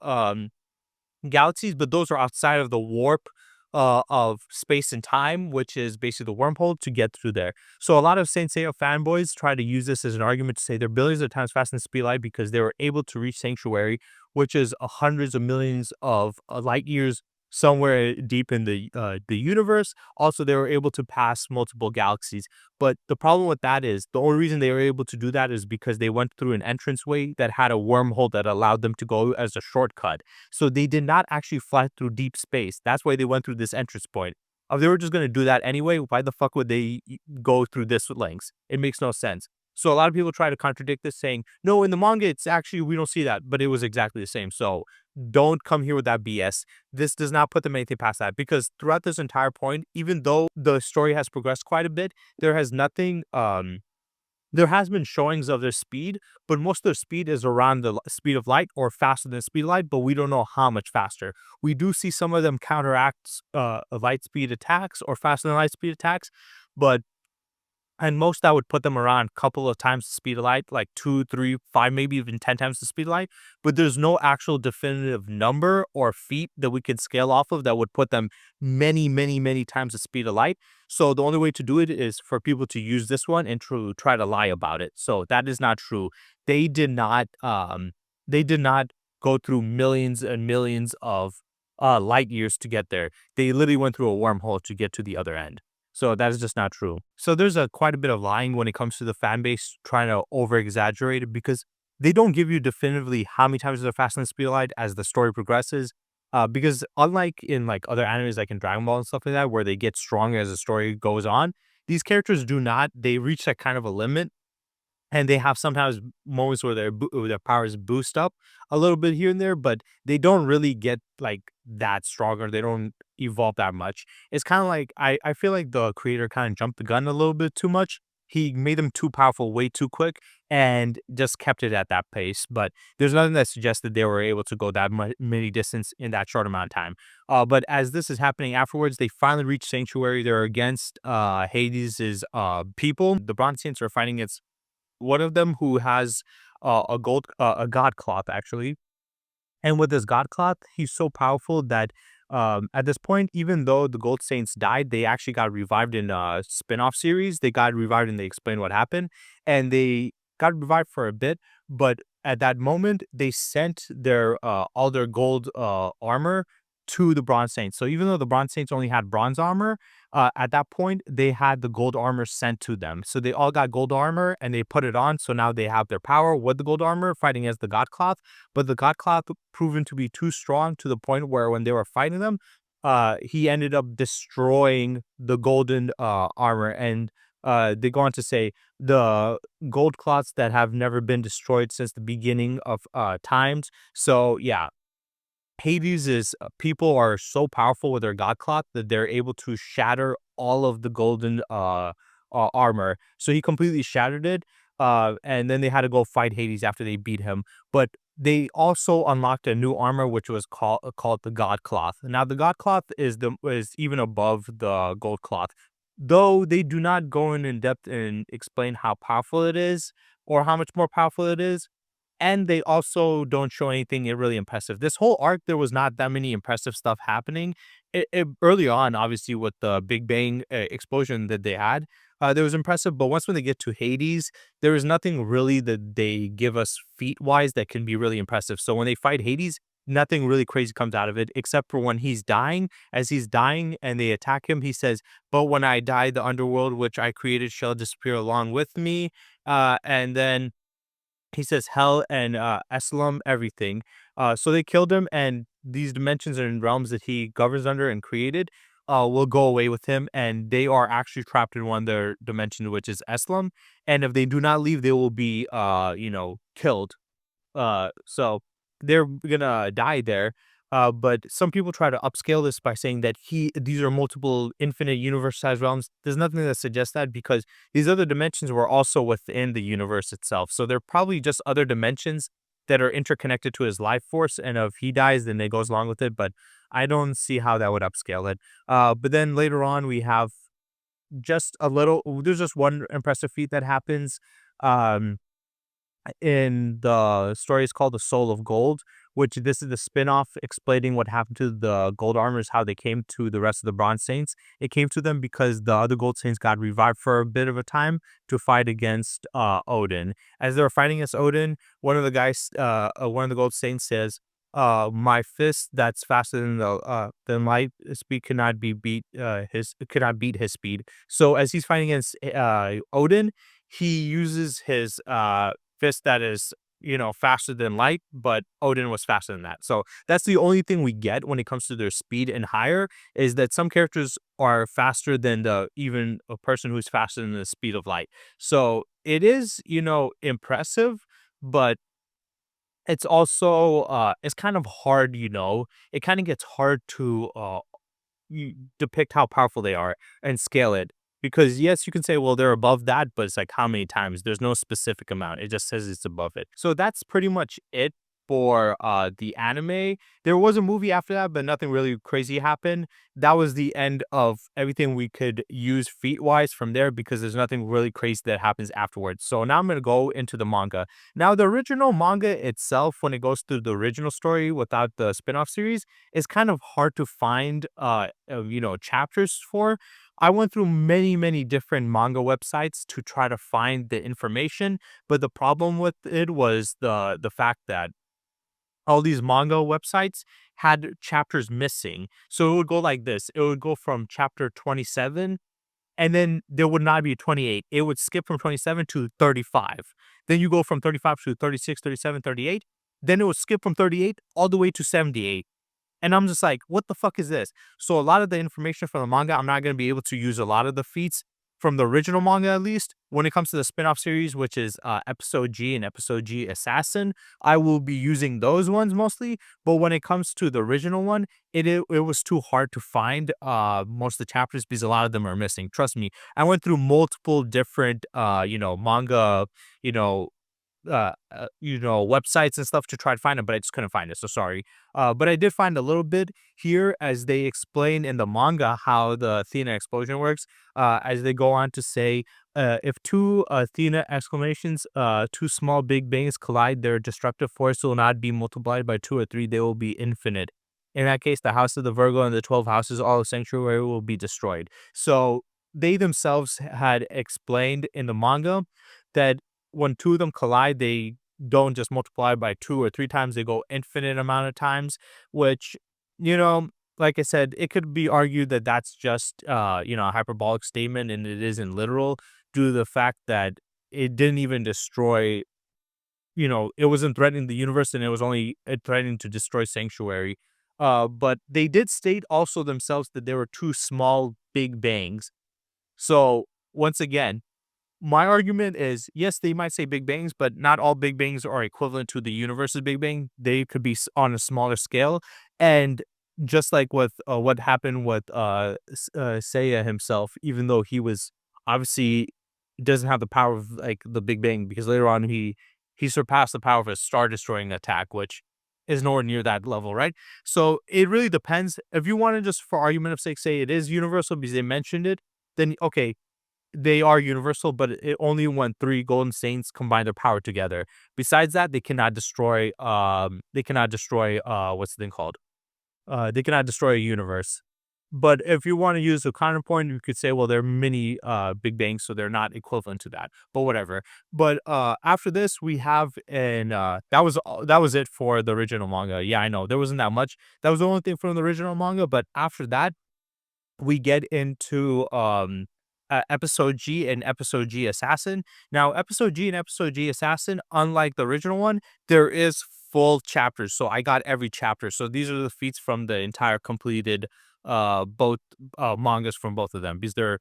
S1: galaxies, but those are outside of the warp of space and time, which is basically the wormhole to get through there. So a lot of Saint Seiya fanboys try to use this as an argument to say they're billions of times faster than the speed of light because they were able to reach sanctuary, which is hundreds of millions of light years somewhere deep in the universe. Also, they were able to pass multiple galaxies. But the problem with that is the only reason they were able to do that is because they went through an entranceway that had a wormhole that allowed them to go as a shortcut. So they did not actually fly through deep space. That's why they went through this entrance point. If they were just going to do that anyway, why the fuck would they go through this lengths? It makes no sense. So a lot of people try to contradict this, saying, no, in the manga, it's actually, we don't see that, but it was exactly the same. So don't come here with that BS. This does not put them anything past that because throughout this entire point, even though the story has progressed quite a bit, there has nothing, there has been showings of their speed, but most of their speed is around the speed of light or faster than the speed of light, but we don't know how much faster. We do see some of them counteract light speed attacks or faster than light speed attacks, but and most that would put them around a couple of times the speed of light, like 2, 3, 5, maybe even 10 times the speed of light. But there's no actual definitive number or feat that we could scale off of that would put them many, many, many times the speed of light. So the only way to do it is for people to use this one and to try to lie about it. So that is not true. They did not they did not go through millions and millions of light years to get there. They literally went through a wormhole to get to the other end. So that is just not true. So there's a quite a bit of lying when it comes to the fan base trying to over exaggerate it because they don't give you definitively how many times they're faster than the speed of light as the story progresses. Because unlike in like other animes like in Dragon Ball and stuff like that, where they get stronger as the story goes on, these characters do not. They reach that kind of a limit and they have sometimes moments where their powers boost up a little bit here and there, but they don't really get like that stronger. They don't evolve that much. It's kind of like I feel like the creator kind of jumped the gun a little bit too much. He made them too powerful way too quick and just kept it at that pace. But there's nothing that suggests that they were able to go that many distance in that short amount of time. But as this is happening afterwards, they finally reach Sanctuary. They're against Hades's people. The Bronze Saints are fighting against one of them who has a god cloth actually, and with this god cloth, he's so powerful that at this point, even though the Gold Saints died, they actually got revived in a spin-off series. They got revived and they explain what happened. And they got revived for a bit, but at that moment, they sent their all their gold armor to the Bronze Saints. So even though the Bronze Saints only had bronze armor, at that point, they had the gold armor sent to them. So they all got gold armor and they put it on. So now they have their power with the gold armor fighting as the God Cloth. But the God Cloth proven to be too strong to the point where when they were fighting them, he ended up destroying the golden armor. And they go on to say the gold cloths that have never been destroyed since the beginning of times. So yeah, Hades is people are so powerful with their god cloth that they're able to shatter all of the golden armor. So he completely shattered it, and then they had to go fight Hades after they beat him. But they also unlocked a new armor which was called the God Cloth. Now the God Cloth is even above the gold cloth, though they do not go in depth and explain how powerful it is or how much more powerful it is. and they also don't show anything really impressive. This whole arc, there was not that many impressive stuff happening. Early on, obviously, with the Big Bang explosion that they had, there was impressive. But once when they get to Hades, there is nothing really that they give us feat wise that can be really impressive. So when they fight Hades, nothing really crazy comes out of it, except for when he's dying. As he's dying and they attack him, he says, "But when I die, the underworld which I created shall disappear along with me." And then he says hell and Eslam, everything. So they killed him, and these dimensions and realms that he governs under and created will go away with him, and they are actually trapped in one of their dimensions, which is Eslam. And if they do not leave, they will be killed. So they're gonna die there. But some people try to upscale this by saying that these are multiple infinite universe-sized realms. There's nothing that suggests that because these other dimensions were also within the universe itself. So they're probably just other dimensions that are interconnected to his life force. And if he dies, then it goes along with it. But I don't see how that would upscale it. But then later on, we have just a little. There's just one impressive feat that happens. Um, in the story is called The Soul of Gold, which this is the spin-off explaining what happened to the gold armors, how they came to the rest of the Bronze Saints. It came to them because the other gold saints got revived for a bit of a time to fight against Odin. As they were fighting against Odin, one of the gold saints says, my fist that's faster than light speed cannot beat his speed. So as he's fighting against Odin, he uses his fist that is, faster than light, but Odin was faster than that. So that's the only thing we get when it comes to their speed and higher is that some characters are faster than even a person who's faster than the speed of light. So it is, impressive, but it's also it's kind of hard, it kind of gets hard to depict how powerful they are and scale it. Because yes, you can say, well, they're above that, but it's like how many times? There's no specific amount. It just says it's above it. So that's pretty much it for the anime. There was a movie after that, but nothing really crazy happened. That was the end of everything we could use feat wise from there because there's nothing really crazy that happens afterwards. So now I'm gonna go into the manga. Now the original manga itself, when it goes through the original story without the spin-off series, is kind of hard to find chapters for. I went through many, many different manga websites to try to find the information, but the problem with it was the fact that all these manga websites had chapters missing. So it would go like this. It would go from chapter 27 and then there would not be 28. It would skip from 27 to 35. Then you go from 35 to 36, 37, 38. Then it would skip from 38 all the way to 78. And I'm just like, what the fuck is this? So a lot of the information from the manga, I'm not going to be able to use a lot of the feats from the original manga, at least. When it comes to the spin-off series, which is Episode G and Episode G Assassin, I will be using those ones mostly. But when it comes to the original one, it was too hard to find most of the chapters because a lot of them are missing. Trust me, I went through multiple different manga, you know, websites and stuff to try to find it, but I just couldn't find it. So sorry. But I did find a little bit here as they explain in the manga how the Athena explosion works. As they go on to say, if two Athena exclamations, two small big bangs collide, their destructive force will not be multiplied by two or three. They will be infinite. In that case, the house of the Virgo and the 12 houses, all of sanctuary will be destroyed. So they themselves had explained in the manga that when two of them collide, they don't just multiply by two or three times, they go infinite amount of times, which, you know, like I said, it could be argued that that's just, a hyperbolic statement and it isn't literal due to the fact that it didn't even destroy, it wasn't threatening the universe and it was only threatening to destroy Sanctuary. But they did state also themselves that there were two small big bangs. So once again, my argument is, yes, they might say big bangs, but not all big bangs are equivalent to the universe's big bang. They could be on a smaller scale. And just like with what happened with Seiya himself, even though he was obviously doesn't have the power of like the big bang, because later on he surpassed the power of a star destroying attack, which is nowhere near that level, right? So it really depends. If you want to just, for argument of sake, say it is universal because they mentioned it, then okay, they are universal, but only when three golden saints combine their power together. Besides that, they cannot destroy. They cannot destroy. What's the thing called? They cannot destroy a universe. But if you want to use a counterpoint, you could say, well, they're mini Big Bangs, so they're not equivalent to that. But whatever. But after this, we have and that was it for the original manga. Yeah, I know there wasn't that much. That was the only thing from the original manga. But after that, we get into episode G and episode G Assassin. Now, episode G and episode G Assassin, unlike the original one, there is full chapters. So I got every chapter. So these are the feats from the entire completed both mangas from both of them because they're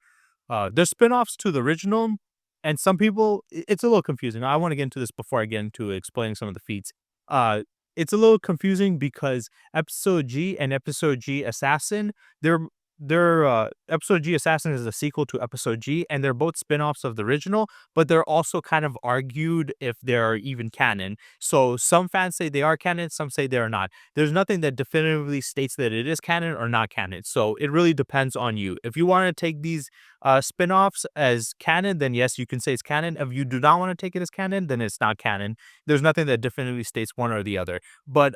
S1: spin-offs to the original. And some people it's a little confusing. I want to get into this before I get into explaining some of the feats. Uh it's a little confusing because episode G and episode G Assassin, they're Episode G Assassin is a sequel to Episode G, and they're both spin-offs of the original, but they're also kind of argued if they're even canon. So some fans say they are canon, some say they are not. There's nothing that definitively states that it is canon or not canon. So it really depends on you. If you want to take these spin-offs as canon, then yes, you can say it's canon. If you do not want to take it as canon, then it's not canon. There's nothing that definitively states one or the other. But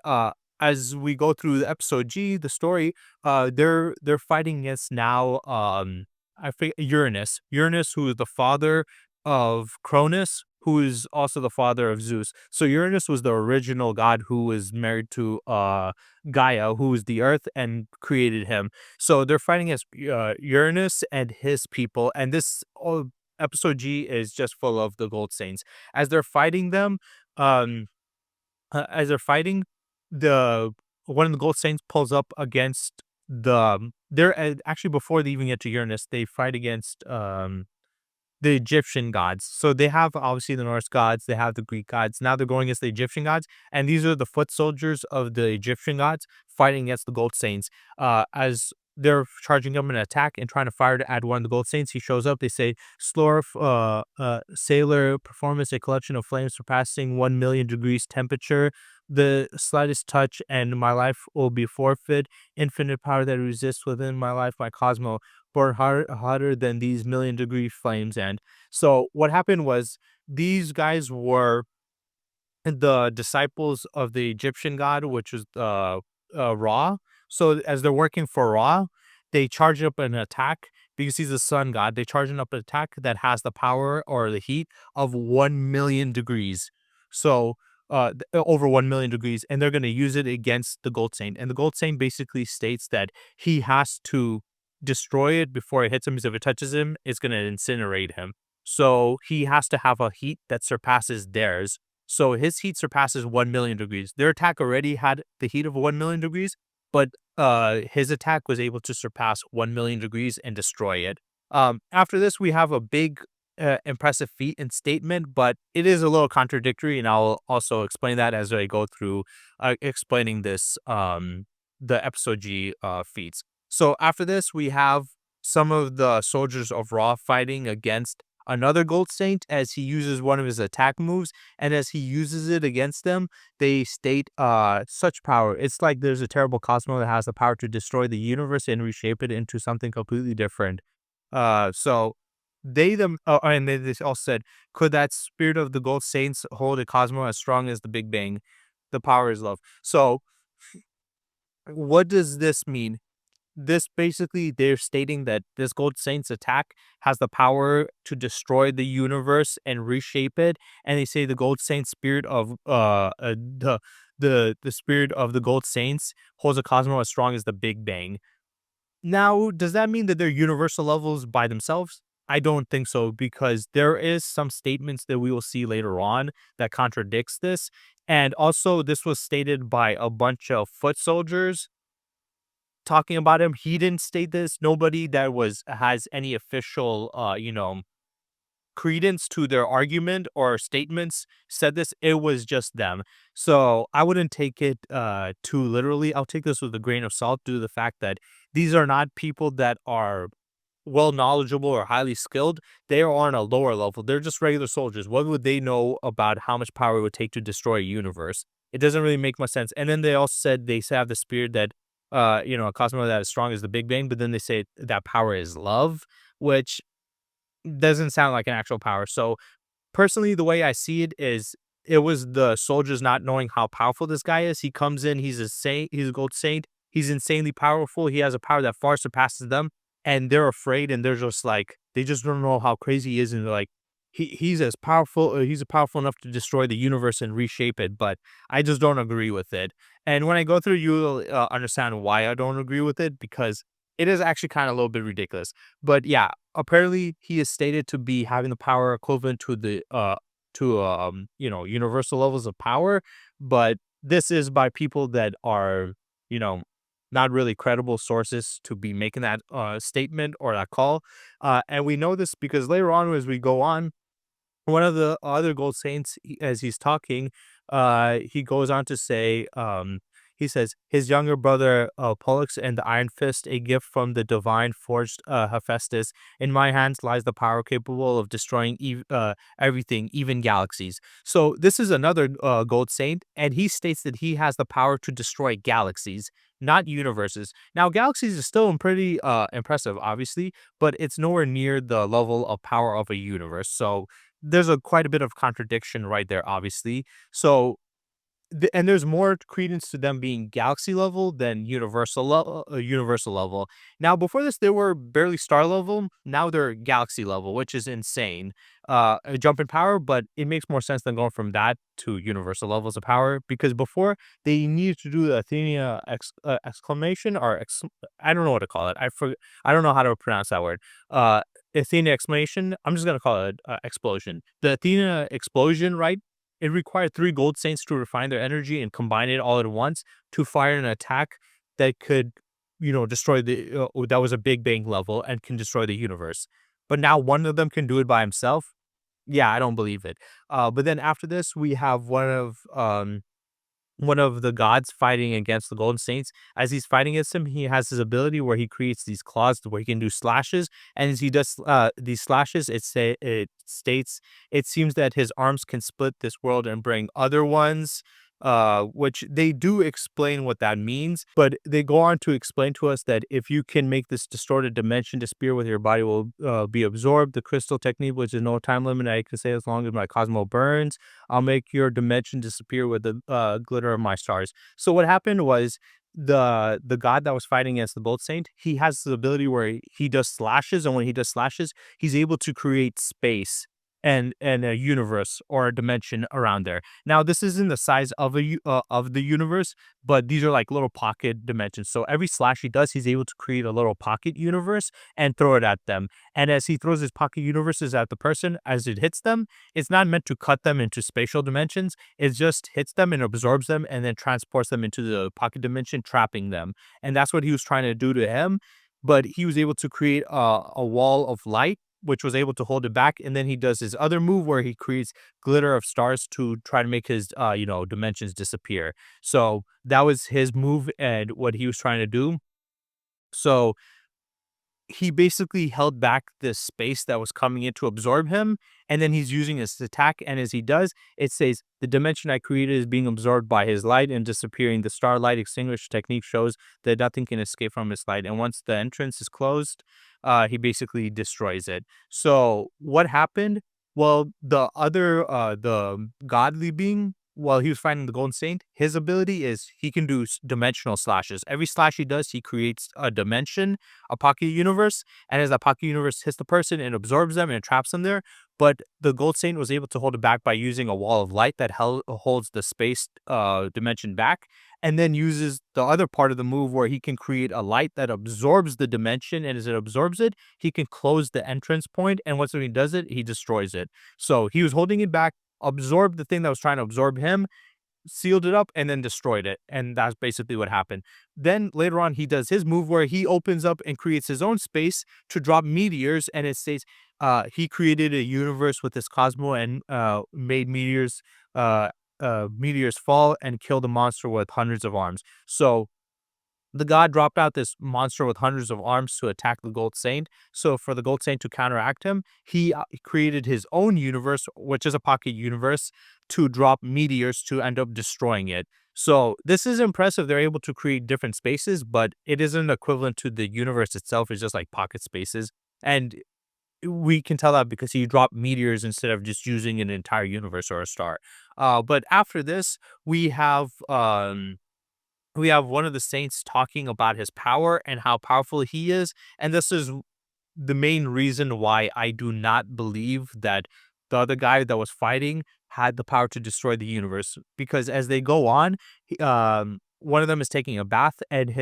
S1: as we go through the episode G, the story, they're fighting against now I think Uranus, who is the father of Cronus, who is also the father of Zeus. So Uranus was the original god who was married to Gaia, who is the earth and created him. So they're fighting against Uranus and his people, and this episode G is just full of the gold saints. As they're fighting them, um as they're fighting, the one of the gold saints pulls up against they're actually before they even get to Uranus, they fight against the Egyptian gods. So they have obviously the Norse gods, they have the Greek gods. Now they're going against the Egyptian gods, and these are the foot soldiers of the Egyptian gods fighting against the gold saints. As they're charging up an attack and trying to fire to add one of the gold saints, he shows up. They say, "Slor, sailor, performance a collection of flames surpassing 1 million degrees temperature. The slightest touch, and my life will be forfeit. Infinite power that resists within my life, my cosmo." Burn hotter than these million-degree flames. And so what happened was these guys were the disciples of the Egyptian god, which is Ra. So as they're working for Ra, they charge up an attack because he's the sun god. They charge up an attack that has the power or the heat of 1 million degrees. So over 1 million degrees, and they're going to use it against the gold saint. And the gold saint basically states that he has to destroy it before it hits him, because if it touches him, it's going to incinerate him. So he has to have a heat that surpasses theirs. So his heat surpasses 1 million degrees. Their attack already had the heat of 1 million degrees, but his attack was able to surpass 1 million degrees and destroy it. After this, we have a big, impressive feat and statement, but it is a little contradictory, and I'll also explain that as I go through explaining this the episode G feats. So after this, we have some of the soldiers of Ra fighting against another gold saint as he uses one of his attack moves, and as he uses it against them, they state such power. It's like there's a terrible cosmo that has the power to destroy the universe and reshape it into something completely different. So and they all said, could that spirit of the gold saints hold a cosmo as strong as the Big Bang? The power is love. So what does this mean? This basically, they're stating that this gold saint's attack has the power to destroy the universe and reshape it, and they say the gold saint spirit of the spirit of the gold saints holds a cosmos as strong as the Big Bang. Now, does that mean that they're universal levels by themselves? I don't think so, because there is some statements that we will see later on that contradicts this. And also, this was stated by a bunch of foot soldiers talking about him. He didn't state this. Nobody that has any official credence to their argument or statements said this. It was just them. So I wouldn't take it too literally. I'll take this with a grain of salt due to the fact that these are not people that are well knowledgeable or highly skilled. They are on a lower level. They're just regular soldiers. What would they know about how much power it would take to destroy a universe? It doesn't really make much sense. And then they also said they have the spirit that a cosmos that is strong as the Big Bang, but then they say that power is love, which doesn't sound like an actual power. So personally, the way I see it is it was the soldiers not knowing how powerful this guy is. He comes in, he's a saint, he's a gold saint, he's insanely powerful. He has a power that far surpasses them, and they're afraid, and they're just like they just don't know how crazy he is, and they're like he's as powerful, he's powerful enough to destroy the universe and reshape it. But I just don't agree with it. And when I go through, you'll understand why I don't agree with it, because it is actually kind of a little bit ridiculous. But yeah, apparently he is stated to be having the power equivalent to universal levels of power, but this is by people that are, you know, not really credible sources to be making that statement or that call. And we know this because later on, as we go on, one of the other gold saints, as he's talking, he goes on to say, he says, his younger brother, Pollux, and the Iron Fist, a gift from the divine forged Hephaestus. In my hands lies the power capable of destroying everything, even galaxies. So this is another gold saint, and he states that he has the power to destroy galaxies, not universes. Now, galaxies is still pretty impressive, obviously, but it's nowhere near the level of power of a universe. So there's a quite a bit of contradiction right there, obviously. So and there's more credence to them being galaxy level than universal level. Now, before this, they were barely star level. Now they're galaxy level, which is insane. A jump in power, but it makes more sense than going from that to universal levels of power, because before they needed to do the Athenia exclamation or I don't know what to call it. I don't know how to pronounce that word. Athena exclamation. I'm just gonna call it explosion. The Athena explosion, right? It required three gold saints to refine their energy and combine it all at once to fire an attack that could, destroy that was a Big Bang level and can destroy the universe. But now one of them can do it by himself. Yeah, I don't believe it. But then after this, we have one of the gods fighting against the Golden Saints. As he's fighting against him, he has his ability where he creates these claws where he can do slashes. And as he does these slashes, it states it seems that his arms can split this world and bring other ones. Which they do explain what that means, but they go on to explain to us that if you can make this distorted dimension disappear with your body will be absorbed. The crystal technique, which is no time limit, I can say as long as my cosmo burns. I'll make your dimension disappear with the glitter of my stars. So what happened was the god that was fighting against the Bolt Saint, he has the ability where he does slashes, and when he does slashes, he's able to create space and a universe or a dimension around there. Now, this isn't the size of of the universe, but these are like little pocket dimensions. So every slash he does, he's able to create a little pocket universe and throw it at them. And as he throws his pocket universes at the person, as it hits them, it's not meant to cut them into spatial dimensions. It just hits them and absorbs them and then transports them into the pocket dimension, trapping them. And that's what he was trying to do to him. But he was able to create a wall of light, which was able to hold it back. And then he does his other move where he creates glitter of stars to try to make his, dimensions disappear. So that was his move and what he was trying to do. So he basically held back this space that was coming in to absorb him, and then he's using his attack, and as he does, it says, "The dimension I created is being absorbed by his light and disappearing. The starlight extinguish technique shows that nothing can escape from his light, and once the entrance is closed, he basically destroys it." So what happened? Well, the godly being, while he was fighting the Golden Saint, his ability is he can do dimensional slashes. Every slash he does, he creates a dimension, a pocket universe, and as that pocket universe hits the person, it absorbs them and traps them there. But the Gold Saint was able to hold it back by using a wall of light that holds the space dimension back, and then uses the other part of the move where he can create a light that absorbs the dimension, and as it absorbs it, he can close the entrance point, and once he does it, he destroys it. So he was holding it back, absorbed the thing that was trying to absorb him, sealed it up, and then destroyed it. And that's basically what happened. Then later on, he does his move where he opens up and creates his own space to drop meteors. And it says he created a universe with this cosmo and made uh, meteors fall and kill the monster with hundreds of arms. So the god dropped out this monster with hundreds of arms to attack the Gold Saint. So for the Gold Saint to counteract him, he created his own universe, which is a pocket universe, to drop meteors to end up destroying it. So this is impressive. They're able to create different spaces, but it isn't equivalent to the universe itself. It's just like pocket spaces. And we can tell that because he dropped meteors instead of just using an entire universe or a star. But after this, we have um we have one of the saints talking about his power and how powerful he is, and this is the main reason why I do not believe that the other guy that was fighting had the power to destroy the universe. Because as they go on, one of them is taking a bath, and um,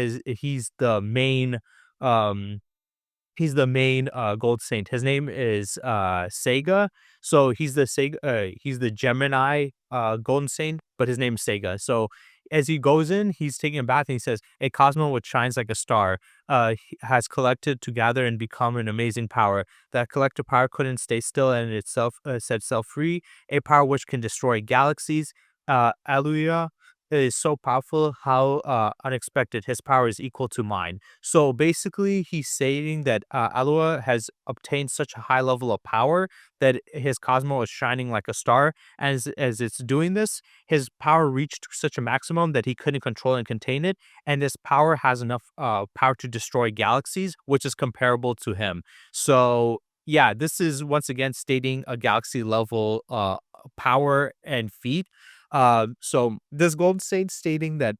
S1: he's the main, gold saint. His name is, Seiya. So he's the Gemini, golden saint, but his name's Seiya. So as he goes in, he's taking a bath and he says, "A cosmo which shines like a star, has collected together and become an amazing power. That collective power couldn't stay still and itself, set itself free. A power which can destroy galaxies. Alleluia is so powerful, how, unexpected. His power is equal to mine." So basically, he's saying that Alua has obtained such a high level of power that his Cosmo is shining like a star. As it's doing this, his power reached such a maximum that he couldn't control and contain it. And this power has enough power to destroy galaxies, which is comparable to him. So, yeah, this is once again stating a galaxy level power and feat. So this gold sage stating that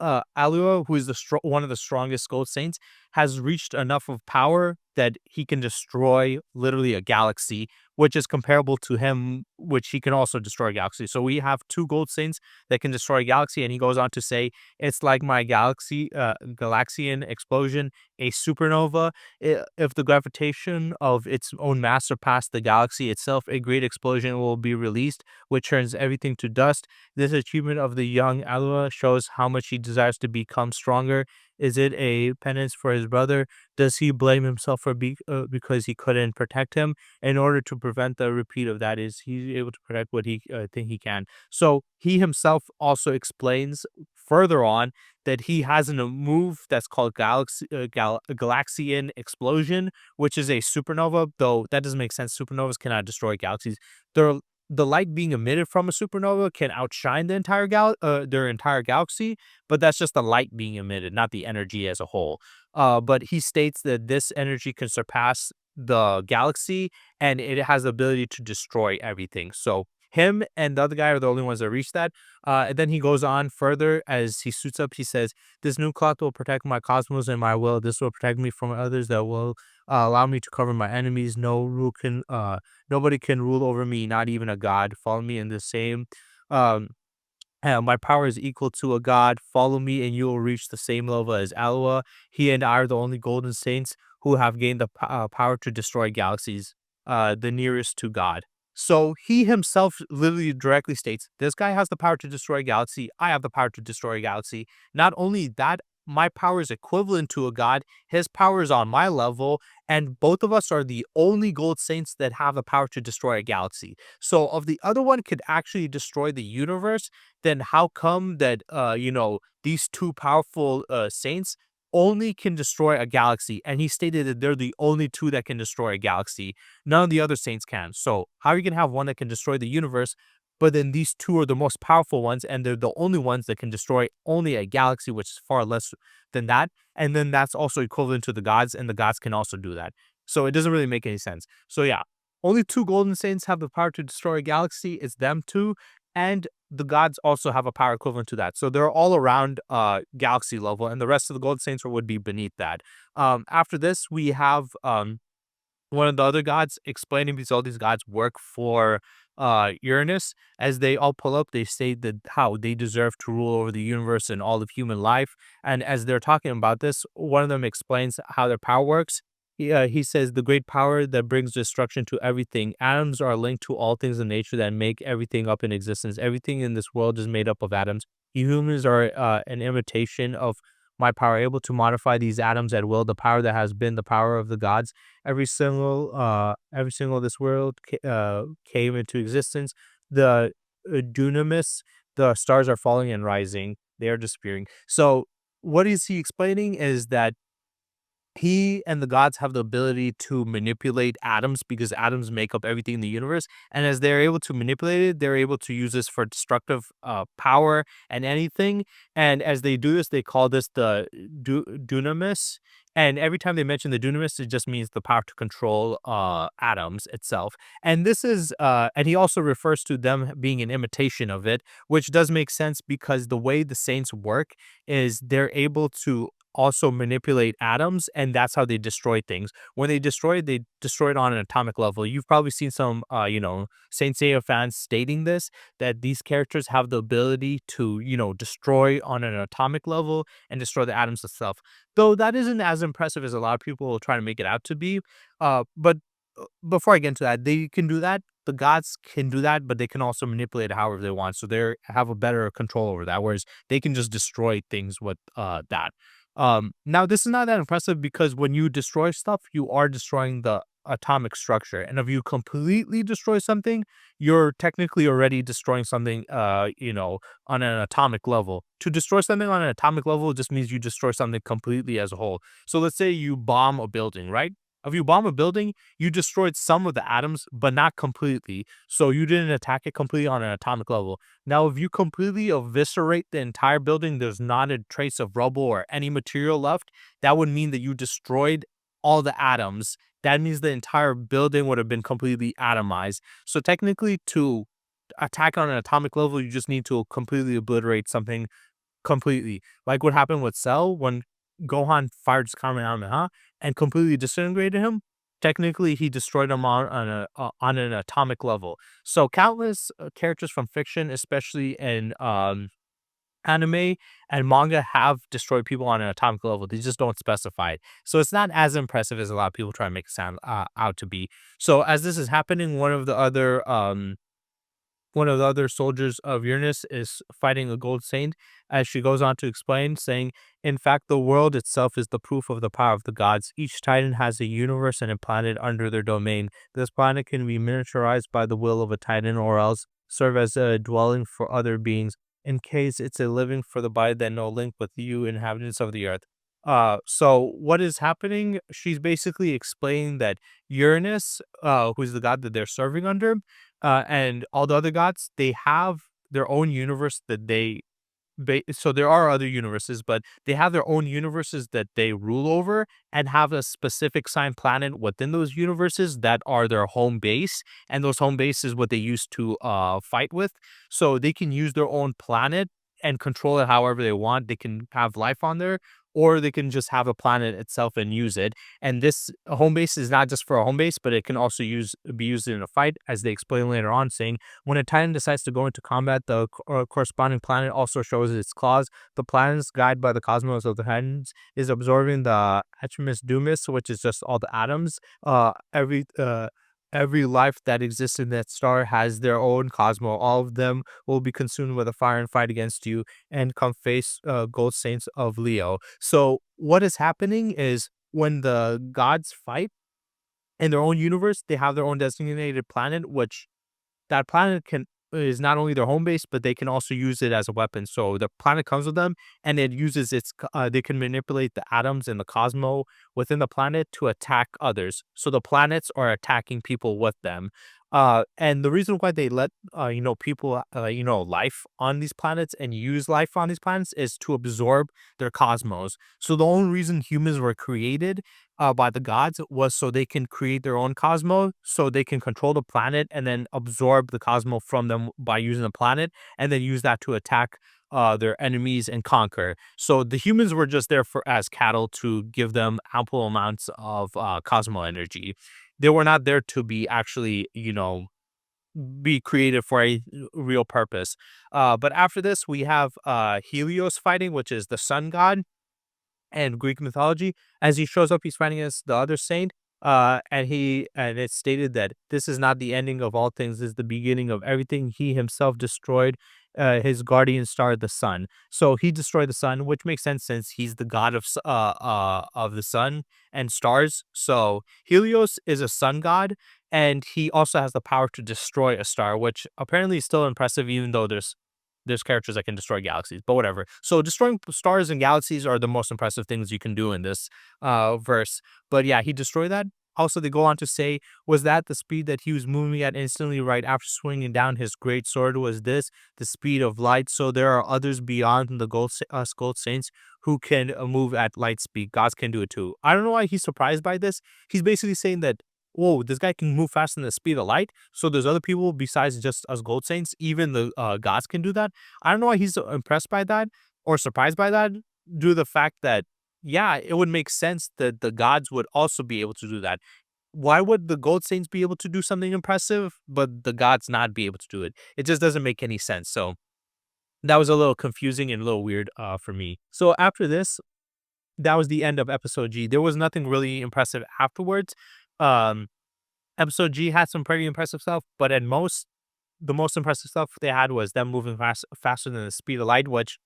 S1: Alua, who is one of the strongest gold saints, has reached enough of power that he can destroy literally a galaxy, which is comparable to him, which he can also destroy a galaxy. So we have two gold saints that can destroy a galaxy, and he goes on to say, "It's like my galaxian explosion, a supernova. If the gravitation of its own mass surpassed the galaxy itself, a great explosion will be released, which turns everything to dust. This achievement of the young Alua shows how much he desires to become stronger. Is it a penance for his brother? Does he blame himself because he couldn't protect him? In order to prevent the repeat of that, is he able to protect what he think he can?" So he himself also explains further on that he has a move that's called Galaxian explosion, which is a supernova. Though that doesn't make sense. Supernovas cannot destroy galaxies. They're the light being emitted from a supernova can outshine their entire galaxy, but that's just the light being emitted, not the energy as a whole. But he states that this energy can surpass the galaxy, and it has the ability to destroy everything. So him and the other guy are the only ones that reach that. And then he goes on further as he suits up. He says, "This new cloth will protect my cosmos and my will. This will protect me from others that will allow me to cover my enemies. Nobody can rule over me, not even a god. Follow me in the same. Um, my power is equal to a god. Follow me, and you will reach the same level as Alua. He and I are the only golden saints who have gained the power to destroy galaxies, the nearest to God." So he himself literally directly states, "This guy has the power to destroy a galaxy. I have the power to destroy a galaxy. Not only that, my power is equivalent to a god. His power is on my level, and both of us are the only gold saints that have the power to destroy a galaxy. So if the other one could actually destroy the universe, then how come that these two powerful saints only can destroy a galaxy?" And he stated that they're the only two that can destroy a galaxy. None of the other saints can. So how are you gonna have one that can destroy the universe, but then these two are the most powerful ones, and they're the only ones that can destroy only a galaxy, which is far less than that. And then that's also equivalent to the gods, and the gods can also do that. So it doesn't really make any sense. So yeah, only two golden saints have the power to destroy a galaxy. It's them two, and the gods also have a power equivalent to that. So they're all around galaxy level, and the rest of the golden saints would be beneath that. After this, we have one of the other gods explaining because all these gods work for Uranus. As they all pull up, they say that how they deserve to rule over the universe and all of human life. And as they're talking about this, one of them explains how their power works. He says, "The great power that brings destruction to everything. Atoms are linked to all things in nature that make everything up in existence. Everything in this world is made up of atoms. Humans are an imitation of my power, able to modify these atoms at will. The power that has been the power of the gods. Every single of this world came into existence. The dunamis, the stars are falling and rising. They are disappearing." So what is he explaining is that he and the gods have the ability to manipulate atoms because atoms make up everything in the universe. And as they're able to manipulate it, they're able to use this for destructive power and anything. And as they do this, they call this the dunamis. And every time they mention the dunamis, it just means the power to control atoms itself. And this is, and he also refers to them being an imitation of it, which does make sense because the way the saints work is they're able to also manipulate atoms, and that's how they destroy things. When they destroy it on an atomic level. You've probably seen some, Saint Seiya fans stating this, that these characters have the ability to, destroy on an atomic level and destroy the atoms itself. Though that isn't as impressive as a lot of people will try to make it out to be. But before I get into that, they can do that. The gods can do that, but they can also manipulate it however they want. So they have a better control over that. Whereas they can just destroy things with that. Now this is not that impressive because when you destroy stuff, you are destroying the atomic structure. And if you completely destroy something, you're technically already destroying something, on an atomic level. To destroy something on an atomic level just means you destroy something completely as a whole. So let's say you bomb a building, right? If you bomb a building, you destroyed some of the atoms, but not completely. So you didn't attack it completely on an atomic level. Now, if you completely eviscerate the entire building, there's not a trace of rubble or any material left, that would mean that you destroyed all the atoms. That means the entire building would have been completely atomized. So technically, to attack on an atomic level, you just need to completely obliterate something completely. Like what happened with Cell when Gohan fired his Kamehameha and completely disintegrated him. Technically, he destroyed him on an atomic level. So countless characters from fiction, especially in anime and manga, have destroyed people on an atomic level. They just don't specify it. So it's not as impressive as a lot of people try to make it sound out to be. So as this is happening, one of the other soldiers of Uranus is fighting a gold saint, as she goes on to explain, saying, in fact, the world itself is the proof of the power of the gods. Each titan has a universe and a planet under their domain. This planet can be miniaturized by the will of a titan or else serve as a dwelling for other beings, in case it's a living for the body that no link with you, inhabitants of the earth. So what is happening? She's basically explaining that Uranus, who's the god that they're serving under, and all the other gods, they have their own universe that so there are other universes, but they have their own universes that they rule over and have a specific signed planet within those universes that are their home base. And those home base is what they used to fight with. So they can use their own planet and control it however they want. They can have life on there, or they can just have a planet itself and use it. And this home base is not just for a home base, but it can also be used in a fight, as they explain later on, saying when a Titan decides to go into combat, the corresponding planet also shows its claws. The planet's guide by the cosmos of the Titans is absorbing the Achemus Dumas, which is just all the atoms. Every life that exists in that star has their own cosmo. All of them will be consumed with a fire and fight against you and come face gold saints of Leo. So what is happening is when the gods fight in their own universe, they have their own designated planet, which that planet can is not only their home base, but they can also use it as a weapon. So the planet comes with them, and it uses they can manipulate the atoms in the cosmo within the planet to attack others. So the planets are attacking people with them. And the reason why they let people life on these planets and use life on these planets is to absorb their cosmos. So the only reason humans were created by the gods was so they can create their own cosmos, so they can control the planet and then absorb the cosmos from them by using the planet, and then use that to attack their enemies and conquer. So the humans were just there for as cattle to give them ample amounts of cosmo energy. They were not there to be actually, be created for a real purpose. But after this, we have Helios fighting, which is the sun god and Greek mythology. As he shows up, he's fighting against the other saint. And it's stated that this is not the ending of all things, this is the beginning of everything. He himself destroyed his guardian star, the sun. So he destroyed the sun, which makes sense since he's the god of the sun and stars. So Helios is a sun god, and he also has the power to destroy a star, which apparently is still impressive, even though there's there's characters that can destroy galaxies, but whatever. So destroying stars and galaxies are the most impressive things you can do in this verse. But yeah, he destroyed that. Also, they go on to say, was that the speed that he was moving at instantly right after swinging down his great sword? Was this the speed of light? So there are others beyond the gold saints who can move at light speed. Gods can do it too. I don't know why he's surprised by this. He's basically saying that, whoa, this guy can move faster than the speed of light. So there's other people besides just us gold saints. Even the gods can do that. I don't know why he's so impressed by that or surprised by that, due to the fact that, yeah, it would make sense that the gods would also be able to do that. Why would the gold saints be able to do something impressive, but the gods not be able to do it? It just doesn't make any sense. So that was a little confusing and a little weird for me. So after this, that was the end of episode G. There was nothing really impressive afterwards. Um, Episode G had some pretty impressive stuff, but at most, the most impressive stuff they had was them moving faster than the speed of light, which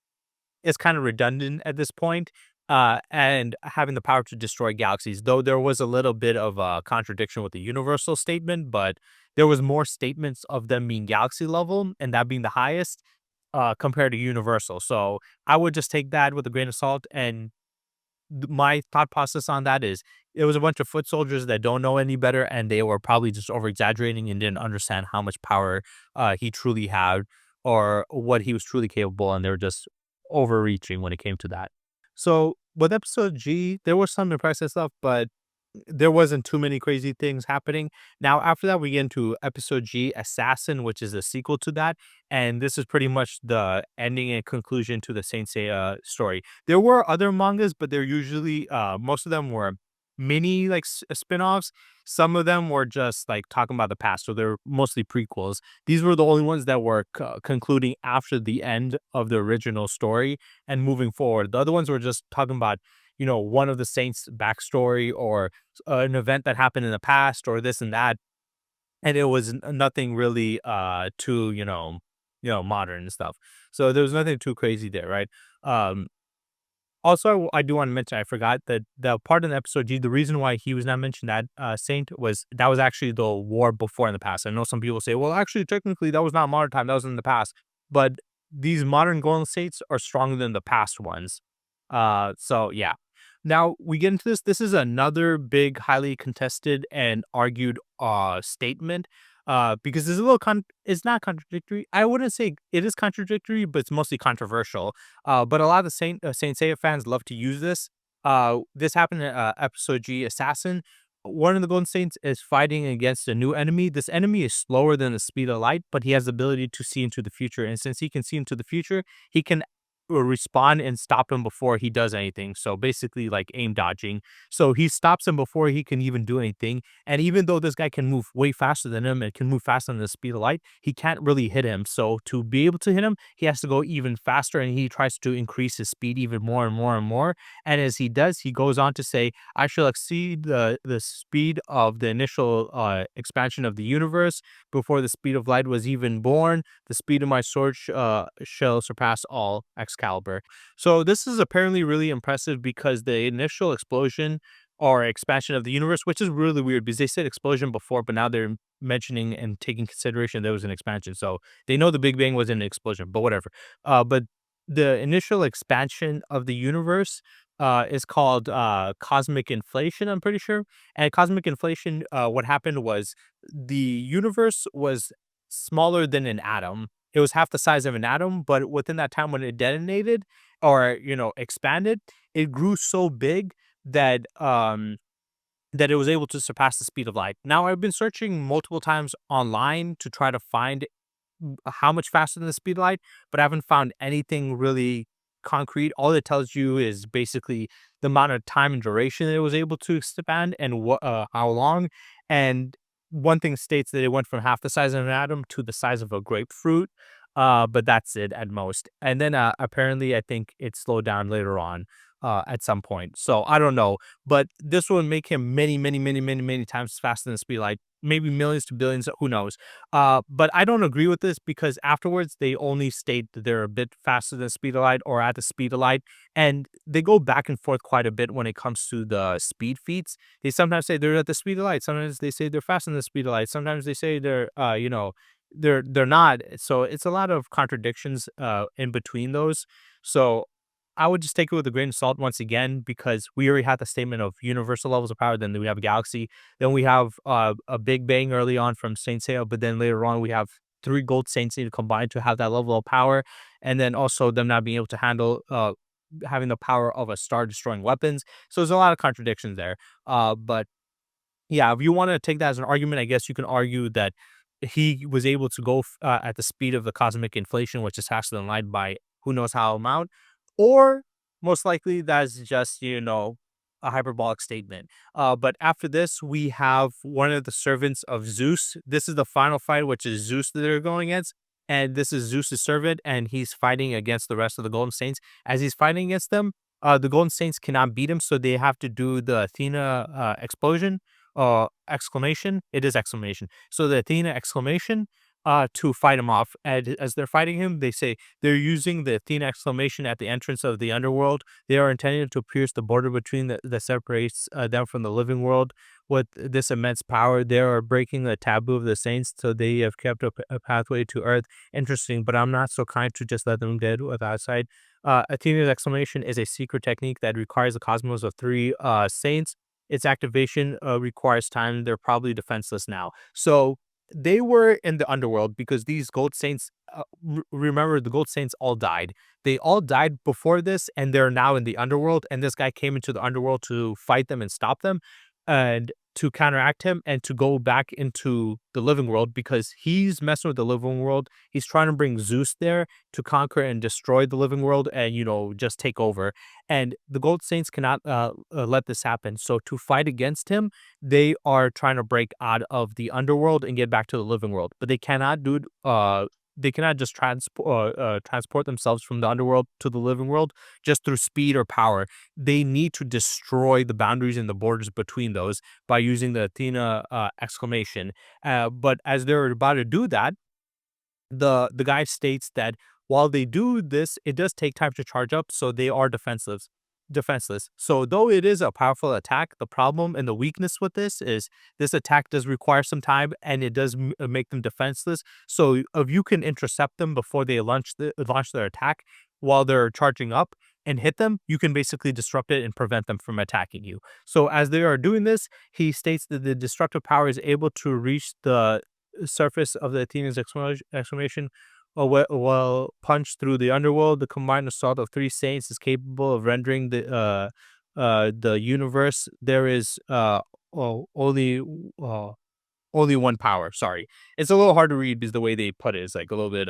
S1: is kind of redundant at this point, and having the power to destroy galaxies. Though there was a little bit of a contradiction with the universal statement, but there was more statements of them being galaxy level and that being the highest compared to universal. So I would just take that with a grain of salt. And my thought process on that is it was a bunch of foot soldiers that don't know any better, and they were probably just over exaggerating and didn't understand how much power he truly had or what he was truly capable, and they were just overreaching when it came to that. So with episode G, there was some impressive stuff, but there wasn't too many crazy things happening. Now, after that, we get into episode G, Assassin, which is a sequel to that. And this is pretty much the ending and conclusion to the Saint Seiya story. There were other mangas, but they're usually, most of them were mini like spin-offs. Some of them were just like talking about the past, so they're mostly prequels. These were the only ones that were concluding after the end of the original story and moving forward. The other ones were just talking about, one of the saints' backstory or an event that happened in the past or this and that. And it was nothing really too, modern and stuff. So there was nothing too crazy there, right? Um, Also, I do want to mention, I forgot that the part in the episode G, the reason why he was not mentioned, that saint, was that was actually the war before in the past. I know some people say, well, actually, technically, that was not modern time, that was in the past. But these modern golden states are stronger than the past ones. So yeah. Now we get into this. This is another big, highly contested and argued statement. Because it's a little it's not contradictory. I wouldn't say it is contradictory, but it's mostly controversial. But a lot of the Saint Seiya fans love to use this. This happened in episode G, Assassin. One of the Golden Saints is fighting against a new enemy. This enemy is slower than the speed of light, but he has the ability to see into the future. And since he can see into the future, he can respond and stop him before he does anything. So basically, like aim dodging. So he stops him before he can even do anything. And even though this guy can move way faster than him and can move faster than the speed of light, he can't really hit him. So to be able to hit him, he has to go even faster, and he tries to increase his speed even more and more and more. And as he does, he goes on to say, I shall exceed the speed of the initial expansion of the universe before the speed of light was even born. The speed of my sword shall surpass all Excalibur. So this is apparently really impressive because the initial explosion or expansion of the universe, which is really weird because they said explosion before, but now they're mentioning and taking consideration there was an expansion. So they know the Big Bang was an explosion, but whatever. But the initial expansion of the universe is called cosmic inflation, I'm pretty sure. And cosmic inflation, what happened was the universe was smaller than an atom. It was half the size of an atom, but within that time when it detonated or, expanded, it grew so big that that it was able to surpass the speed of light. Now, I've been searching multiple times online to try to find how much faster than the speed of light, but I haven't found anything really concrete. All it tells you is basically the amount of time and duration it was able to expand and how long. And one thing states that it went from half the size of an atom to the size of a grapefruit. But that's it at most. And then apparently, I think it slowed down later on at some point. So I don't know, but this will make him many, many, many, many, many times faster than the speed of light, maybe millions to billions, who knows? But I don't agree with this because afterwards they only state that they're a bit faster than the speed of light or at the speed of light, and they go back and forth quite a bit when it comes to the speed feats. They sometimes say they're at the speed of light, sometimes they say they're faster than the speed of light, sometimes they say they're, they're not. So it's a lot of contradictions in between those. So I would just take it with a grain of salt once again, because we already had the statement of universal levels of power. Then we have a galaxy. Then we have a Big Bang early on from Saint Seiya, but then later on we have three gold saints need to combine to have that level of power, and then also them not being able to handle having the power of a star destroying weapons. So there's a lot of contradictions there. But yeah, if you wanna take that as an argument, I guess you can argue that he was able to go at the speed of the cosmic inflation, which is faster than light by who knows how amount, or most likely that's just, a hyperbolic statement. But after this, we have one of the servants of Zeus. This is the final fight, which is Zeus that they're going against, and this is Zeus's servant, and he's fighting against the rest of the Golden Saints. As he's fighting against them, the Golden Saints cannot beat him, so they have to do the Athena explosion exclamation. It is exclamation. So the Athena exclamation to fight him off. And as they're fighting him, they say they're using the Athena exclamation at the entrance of the underworld. They are intending to pierce the border between that separates them from the living world. With this immense power, they are breaking the taboo of the saints, so they have kept a pathway to Earth. Interesting, but I'm not so kind to just let them dead with outside. Athena's exclamation is a secret technique that requires the cosmos of three saints. Its activation requires time. They're probably defenseless now. So they were in the underworld because these gold saints. Remember, the gold saints all died. They all died before this, and they're now in the underworld. And this guy came into the underworld to fight them and stop them, and to counteract him, and to go back into the living world because he's messing with the living world. He's trying to bring Zeus there to conquer and destroy the living world, and just take over. And the Gold Saints cannot let this happen. So to fight against him, they are trying to break out of the underworld and get back to the living world. But they cannot do it. They cannot just transport themselves from the underworld to the living world just through speed or power. They need to destroy the boundaries and the borders between those by using the Athena exclamation. But as they're about to do that, the guy states that while they do this, it does take time to charge up, so they are defenseless. Defenseless. So though it is a powerful attack, the problem and the weakness with this attack does require some time, and it does make them defenseless. So if you can intercept them before they launch their attack while they're charging up and hit them, you can basically disrupt it and prevent them from attacking you. So as they are doing this, he states that the destructive power is able to reach the surface of the Athena's exclamation. While punched through the underworld, the combined assault of three saints is capable of rendering the universe. There is o- only uh, only one power. Sorry, it's a little hard to read because the way they put it is like a little bit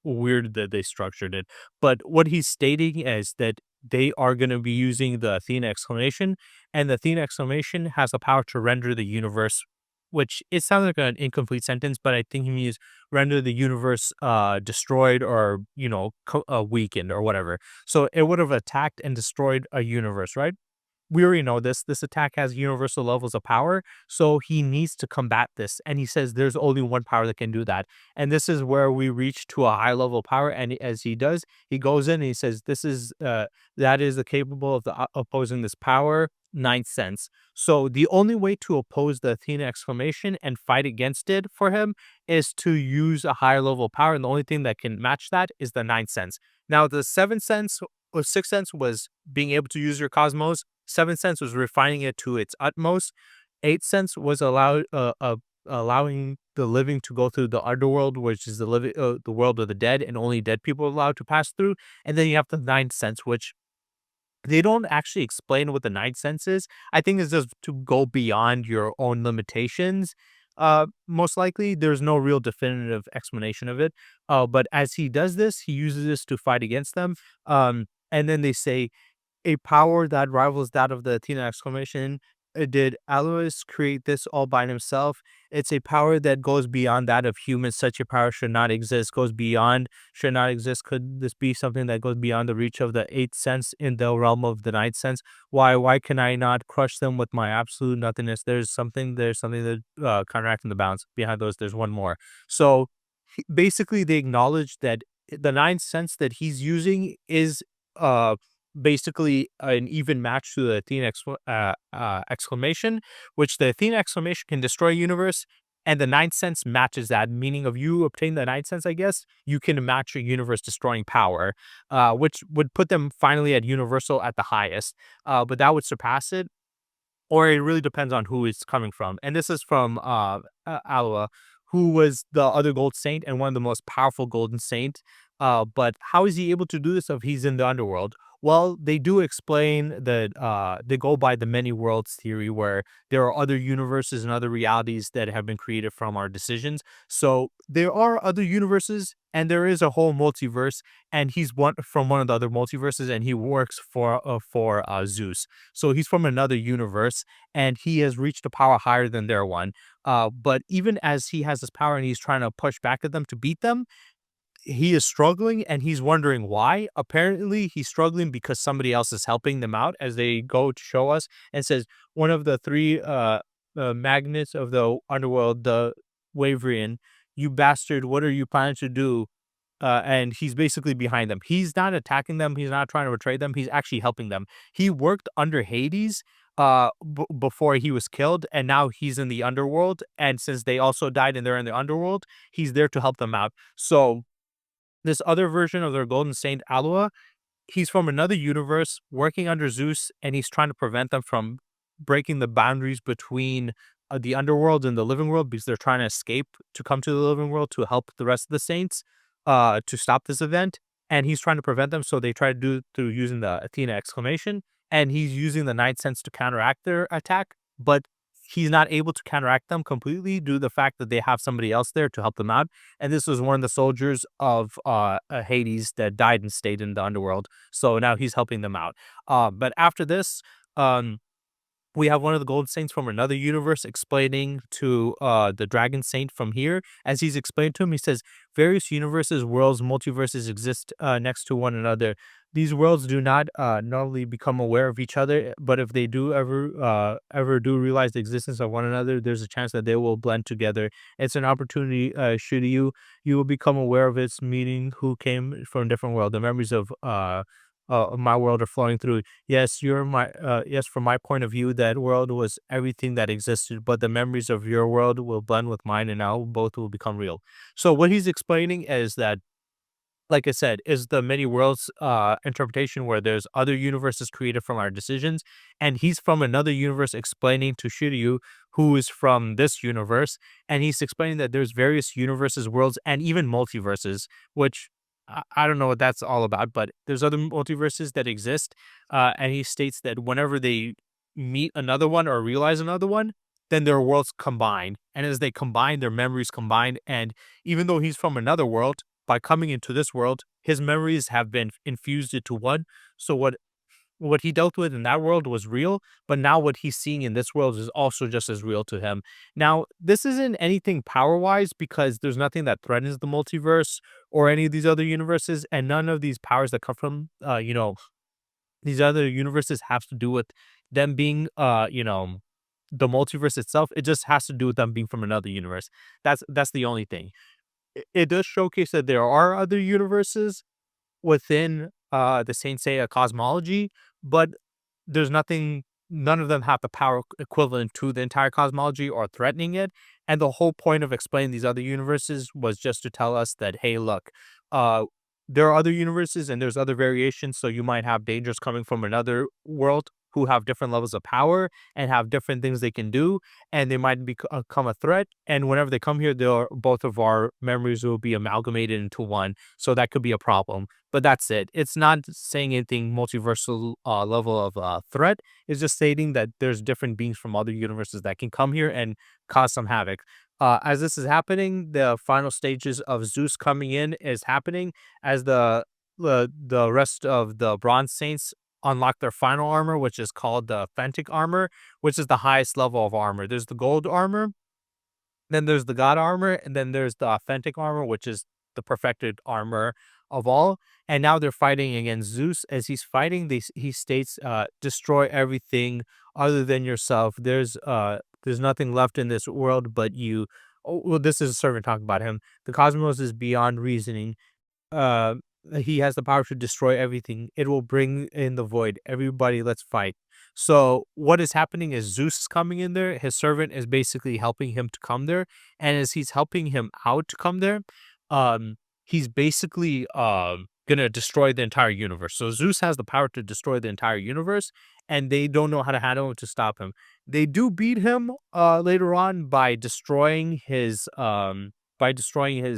S1: weird that they structured it. But what he's stating is that they are going to be using the Athena exclamation, and the Athena exclamation has the power to render the universe, which it sounds like an incomplete sentence, but I think he means render the universe destroyed or, weakened or whatever. So it would have attacked and destroyed a universe, right? We already know this. This attack has universal levels of power, so he needs to combat this. And he says there's only one power that can do that. And this is where we reach to a high level of power. And as he does, he goes in and he says, "This is that is the capable of opposing this power." Ninth sense. So the only way to oppose the Athena exclamation and fight against it for him is to use a higher level of power. And the only thing that can match that is the ninth sense. Now, the seventh sense or sixth sense was being able to use your cosmos. Seventh sense was refining it to its utmost. Eighth sense was allowing the living to go through the underworld, which is the world of the dead, and only dead people are allowed to pass through. And then you have the ninth sense, which they don't actually explain what the ninth sense is. I think it's just to go beyond your own limitations. Most likely, there's no real definitive explanation of it. But as he does this, he uses this to fight against them. And then they say a power that rivals that of the Athena exclamation. Did Alois create this all by himself? It's a power that goes beyond that of humans. Such a power should not exist, goes beyond, should not exist. Could this be something that goes beyond the reach of the eighth sense in the realm of the ninth sense? Why can I not crush them with my absolute nothingness? There's something that counteracting the balance. Behind those, there's one more. So basically they acknowledge that the ninth sense that he's using is uh basically an even match to the Athena exclamation, which the Athena exclamation can destroy a universe. And the ninth sense matches that, meaning of you obtain the ninth sense, I guess, you can match your universe destroying power, which would put them finally at universal at the highest. But that would surpass it, or it really depends on who it's coming from. And this is from Alua, who was the other gold saint and one of the most powerful golden saint. But how is he able to do this if he's in the underworld? Well, they do explain that they go by the many worlds theory, where there are other universes and other realities that have been created from our decisions. So there are other universes, and there is a whole multiverse, and he's one from one of the other multiverses, and he works for Zeus. So he's from another universe, and he has reached a power higher than their one. But even as he has this power and he's trying to push back at them to beat them, he is struggling and he's wondering why. Apparently, he's struggling because somebody else is helping them out, as they go to show us, and says one of the three magnets of the underworld, the Waverian, you bastard, what are you planning to do? And he's basically behind them. He's not attacking them. He's not trying to betray them. He's actually helping them. He worked under Hades before he was killed, and now he's in the underworld. And since they also died and they're in the underworld, he's there to help them out. So this other version of their golden saint, Alua, he's from another universe working under Zeus, and he's trying to prevent them from breaking the boundaries between the underworld and the living world, because they're trying to escape to come to the living world to help the rest of the saints to stop this event. And he's trying to prevent them. So they try to do it through using the Athena exclamation. And he's using the ninth sense to counteract their attack. But he's not able to counteract them completely due to the fact that they have somebody else there to help them out. And this was one of the soldiers of Hades that died and stayed in the underworld. So now he's helping them out. But after this, um, we have one of the gold saints from another universe explaining to the dragon saint from here. As he's explained to him, he says various universes, worlds, multiverses exist next to one another. These worlds do not normally become aware of each other, but if they do ever do realize the existence of one another, there's a chance that they will blend together. It's an opportunity. Should you will become aware of its meaning, who came from a different world. The memories of my world are flowing through. Yes, you're my yes, from my point of view, that world was everything that existed, but the memories of your world will blend with mine, and now both will become real. So what he's explaining is that, like I said, is the many worlds interpretation, where there's other universes created from our decisions, and he's from another universe explaining to Shiryu, who is from this universe, and he's explaining that there's various universes, worlds, and even multiverses, which I don't know what that's all about, but there's other multiverses that exist, and he states that whenever they meet another one or realize another one, then their worlds combine, and as they combine, their memories combine, and even though he's from another world, by coming into this world, his memories have been infused into one. So what he dealt with in that world was real, but now what he's seeing in this world is also just as real to him. Now, this isn't anything power wise, because there's nothing that threatens the multiverse or any of these other universes, and none of these powers that come from, these other universes have to do with them being, the multiverse itself. It just has to do with them being from another universe. That's the only thing. It does showcase that there are other universes within the Saint Seiya cosmology, but there's nothing, none of them have the power equivalent to the entire cosmology or threatening it. And the whole point of explaining these other universes was just to tell us that, hey, look, uh, there are other universes and there's other variations. So you might have dangers coming from another world who have different levels of power and have different things they can do, and they might become a threat. And whenever they come here, they'll both of our memories will be amalgamated into one. So that could be a problem. But that's it. It's not saying anything multiversal level of threat. It's just stating that there's different beings from other universes that can come here and cause some havoc. As this is happening, the final stages of Zeus coming in is happening, as the rest of the Bronze Saints unlock their final armor, which is called the authentic armor, which is the highest level of armor. There's the gold armor, then there's the god armor, and then there's the authentic armor, which is the perfected armor of all. And now they're fighting against Zeus. As he's fighting, he states, destroy everything other than yourself. There's nothing left in this world but you. Oh, well, this is a servant talking about him. The cosmos is beyond reasoning. Uh, he has the power to destroy everything. It will bring in the void. Everybody, let's fight. So what is happening is Zeus is coming in there. His servant is basically helping him to come there, and as he's helping him out to come there, um, he's basically gonna destroy the entire universe. So Zeus has the power to destroy the entire universe, and they don't know how to handle him to stop him. They do beat him later on by destroying his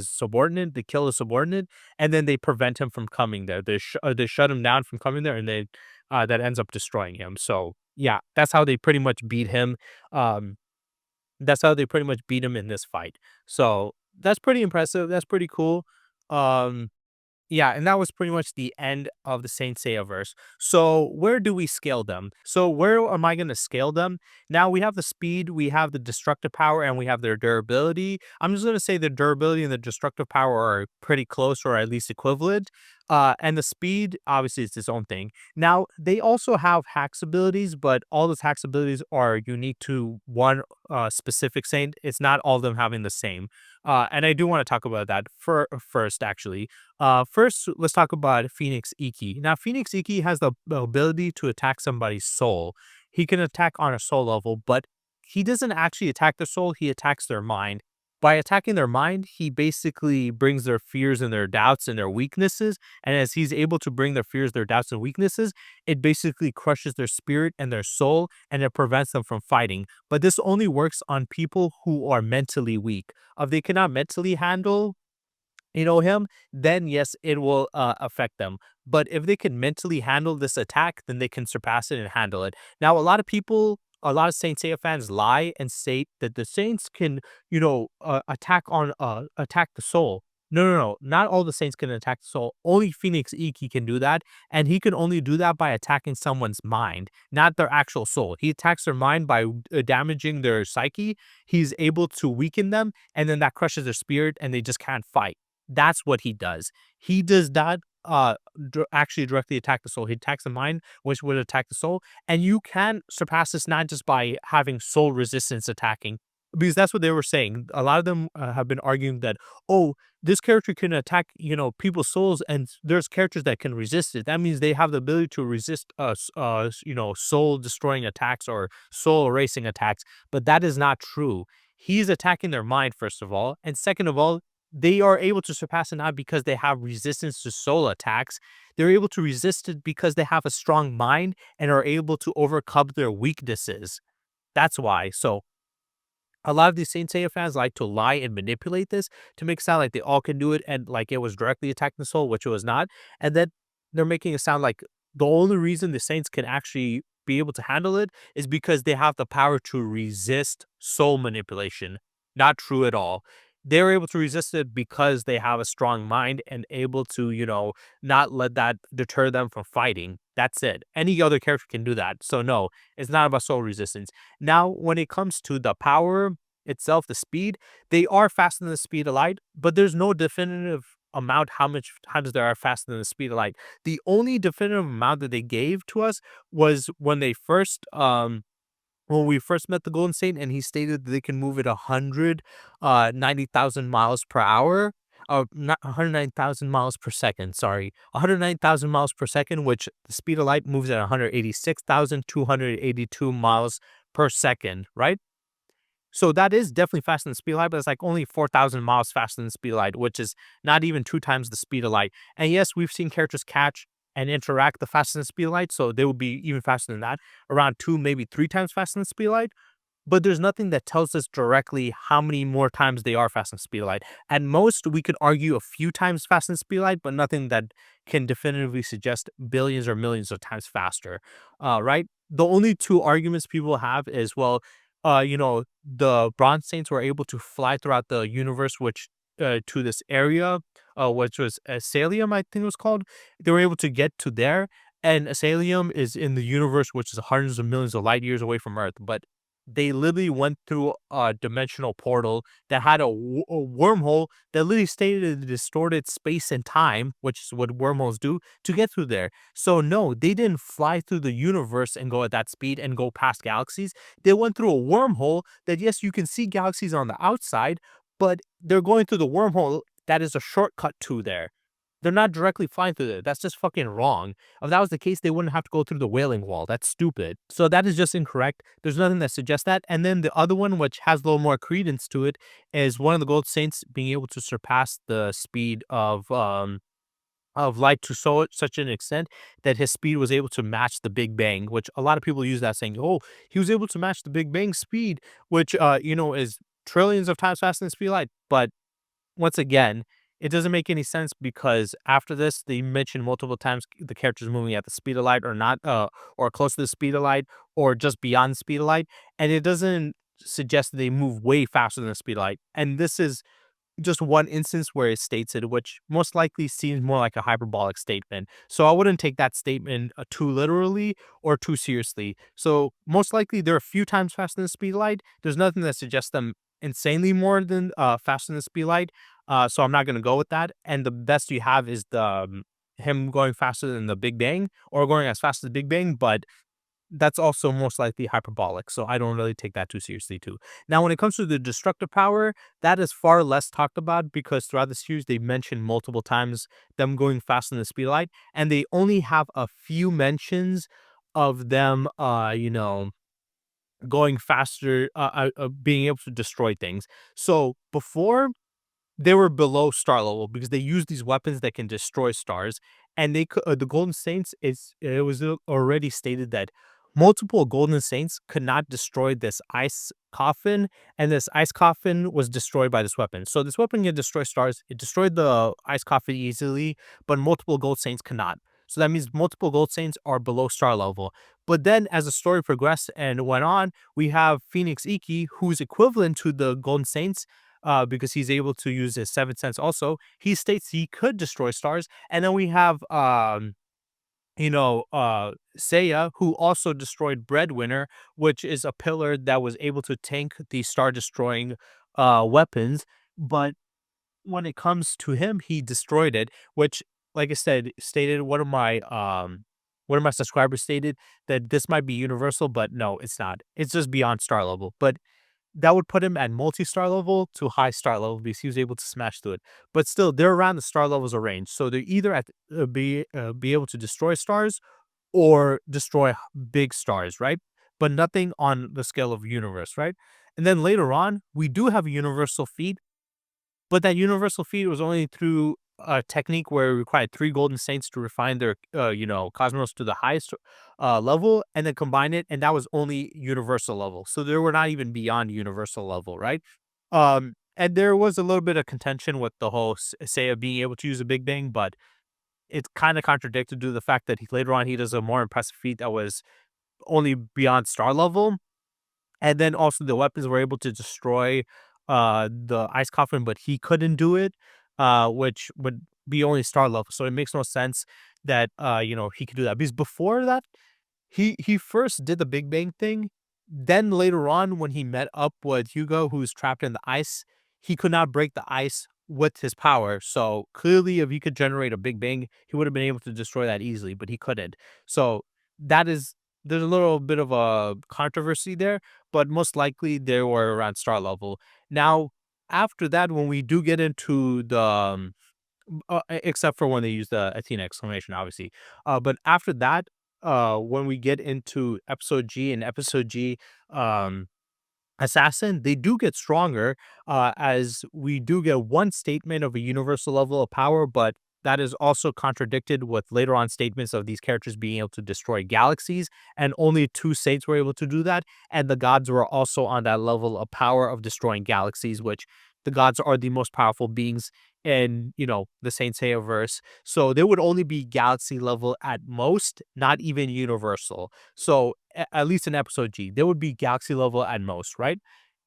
S1: subordinate. They kill his subordinate, and then they prevent him from coming there. They shut him down from coming there, and they that ends up destroying him. So yeah, that's how they pretty much beat him. Um, that's how they pretty much beat him in this fight. So that's pretty impressive. That's pretty cool. Um, yeah, and that was pretty much the end of the Saint Seiya verse. So where do we scale them? So where am I going to scale them? Now we have the speed, we have the destructive power, and we have their durability. I'm just going to say the durability and the destructive power are pretty close or at least equivalent. And the speed, obviously, it's its own thing. Now they also have hacks abilities, but all those hacks abilities are unique to one specific saint. It's not all of them having the same. And I do want to talk about that first, actually. First, let's talk about Phoenix Iki. Now, Phoenix Iki has the ability to attack somebody's soul. He can attack on a soul level, but he doesn't actually attack their soul, he attacks their mind. By attacking their mind, he basically brings their fears and their doubts and their weaknesses. And as he's able to bring their fears, their doubts, and weaknesses, it basically crushes their spirit and their soul and it prevents them from fighting. But this only works on people who are mentally weak. If they cannot mentally handle him, then yes, it will affect them. But if they can mentally handle this attack, then they can surpass it and handle it. Now, a lot of Saint Seiya fans lie and say that the Saints can, attack the soul. No, no, no. Not all the Saints can attack the soul. Only Phoenix Iki can do that, and he can only do that by attacking someone's mind, not their actual soul. He attacks their mind by damaging their psyche. He's able to weaken them, and then that crushes their spirit, and they just can't fight. That's what he does. He does not actually directly attack the soul. He attacks the mind, which would attack the soul. And you can surpass this not just by having soul resistance attacking, because that's what they were saying. A lot of them have been arguing that, oh, this character can attack, people's souls, and there's characters that can resist it. That means they have the ability to resist, soul destroying attacks or soul erasing attacks. But that is not true. He's attacking their mind, first of all. And second of all, they are able to surpass it not because they have resistance to soul attacks. They're able to resist it because they have a strong mind and are able to overcome their weaknesses. That's why. So a lot of these Saint Seiya fans like to lie and manipulate this to make it sound like they all can do it and like it was directly attacking the soul, which it was not. And then they're making it sound like the only reason the Saints can actually be able to handle it is because they have the power to resist soul manipulation. Not true at all. They're able to resist it because they have a strong mind and able to, not let that deter them from fighting. That's it. Any other character can do that. So no, it's not about soul resistance. Now, when it comes to the power itself, the speed, they are faster than the speed of light, but there's no definitive amount how much times they are faster than the speed of light. The only definitive amount that they gave to us was when we first met the Golden State, and he stated that they can move at 190,000 miles per hour. Not 109,000 miles per second, sorry. 109,000 miles per second, which the speed of light moves at 186,282 miles per second, right? So that is definitely faster than the speed of light, but it's like only 4,000 miles faster than the speed of light, which is not even two times the speed of light. And yes, we've seen characters catch and interact the faster than the speed of light, so they will be even faster than that, around two, maybe three times faster than the speed of light. But there's nothing that tells us directly how many more times they are faster than the speed of light. At most, we could argue a few times faster than the speed of light, but nothing that can definitively suggest billions or millions of times faster. Right? The only two arguments people have is, well, the Bronze Saints were able to fly throughout the universe, which to this area, which was Asalium, I think it was called. They were able to get to there, and Asalium is in the universe, which is hundreds of millions of light years away from Earth. But they literally went through a dimensional portal that had a wormhole that literally stayed in distorted space and time, which is what wormholes do, to get through there. So no, they didn't fly through the universe and go at that speed and go past galaxies. They went through a wormhole that, yes, you can see galaxies on the outside, but they're going through the wormhole that is a shortcut to there. They're not directly flying through it. That's just fucking wrong. If that was the case, they wouldn't have to go through the Wailing Wall. That's stupid. So that is just incorrect. There's nothing that suggests that. And then the other one, which has a little more credence to it, is one of the Gold Saints being able to surpass the speed of light to such an extent that his speed was able to match the Big Bang, which a lot of people use that saying, "Oh, he was able to match the Big Bang speed," which is trillions of times faster than the speed of light. But once again, it doesn't make any sense because after this, they mention multiple times the characters moving at the speed of light or not, or close to the speed of light, or just beyond the speed of light, and it doesn't suggest that they move way faster than the speed of light. And this is just one instance where it states it, which most likely seems more like a hyperbolic statement. So I wouldn't take that statement too literally or too seriously. So most likely they're a few times faster than the speed of light. There's nothing that suggests them insanely more than faster than the speed of light. So I'm not going to go with that. And the best you have is the him going faster than the Big Bang or going as fast as the Big Bang, but that's also most likely hyperbolic, so I don't really take that too seriously too. Now, when it comes to the destructive power, that is far less talked about because throughout the series they mention multiple times them going faster than the speed of light, and they only have a few mentions of them, going faster, being able to destroy things. So before they were below star level because they use these weapons that can destroy stars, and the Golden Saints it was already stated that multiple Golden Saints could not destroy this ice coffin, and this ice coffin was destroyed by this weapon. So this weapon can destroy stars. It destroyed the ice coffin easily, but multiple Gold Saints cannot. So that means multiple Gold Saints are below star level. But then, as the story progressed and went on, we have Phoenix Iki, who's equivalent to the Golden Saints, because he's able to use his seventh sense also. He states he could destroy stars. And then we have Seiya, who also destroyed Breadwinner, which is a pillar that was able to tank the star destroying weapons. But when it comes to him, he destroyed it, which, like I said, stated one of my subscribers stated that this might be universal, but no, it's not. It's just beyond star level. But that would put him at multi-star level to high star level because he was able to smash through it. But still, they're around the star levels of range. So they're either at be able to destroy stars or destroy big stars, right? But nothing on the scale of universe, right? And then later on, we do have a universal feat, but that universal feat was only through a technique where it required three golden saints to refine their, cosmos to the highest level and then combine it. And that was only universal level. So they were not even beyond universal level, right? And there was a little bit of contention with the whole Seiya being able to use a Big Bang, but it's kind of contradicted due to the fact that later on he does a more impressive feat that was only beyond star level, and then also the weapons were able to destroy the ice coffin, but he couldn't do it, which would be only star level. So it makes no sense that he could do that. Because before that, he first did the Big Bang thing. Then later on, when he met up with Hugo, who's trapped in the ice, he could not break the ice with his power. So clearly, if he could generate a Big Bang, he would have been able to destroy that easily, but he couldn't. So that is there's a little bit of a controversy there, but most likely they were around star level. Now, after that, when we do get into the except for when they use the Athena exclamation, obviously. But after that, when we get into episode G and episode G, um, assassin, they do get stronger, as we do get one statement of a universal level of power, but that is also contradicted with later on statements of these characters being able to destroy galaxies, and only two saints were able to do that, and the gods were also on that level of power of destroying galaxies, which the gods are the most powerful beings in, the Saint Seiya verse. So they would only be galaxy level at most, not even universal. So at least in episode G, they would be galaxy level at most, right?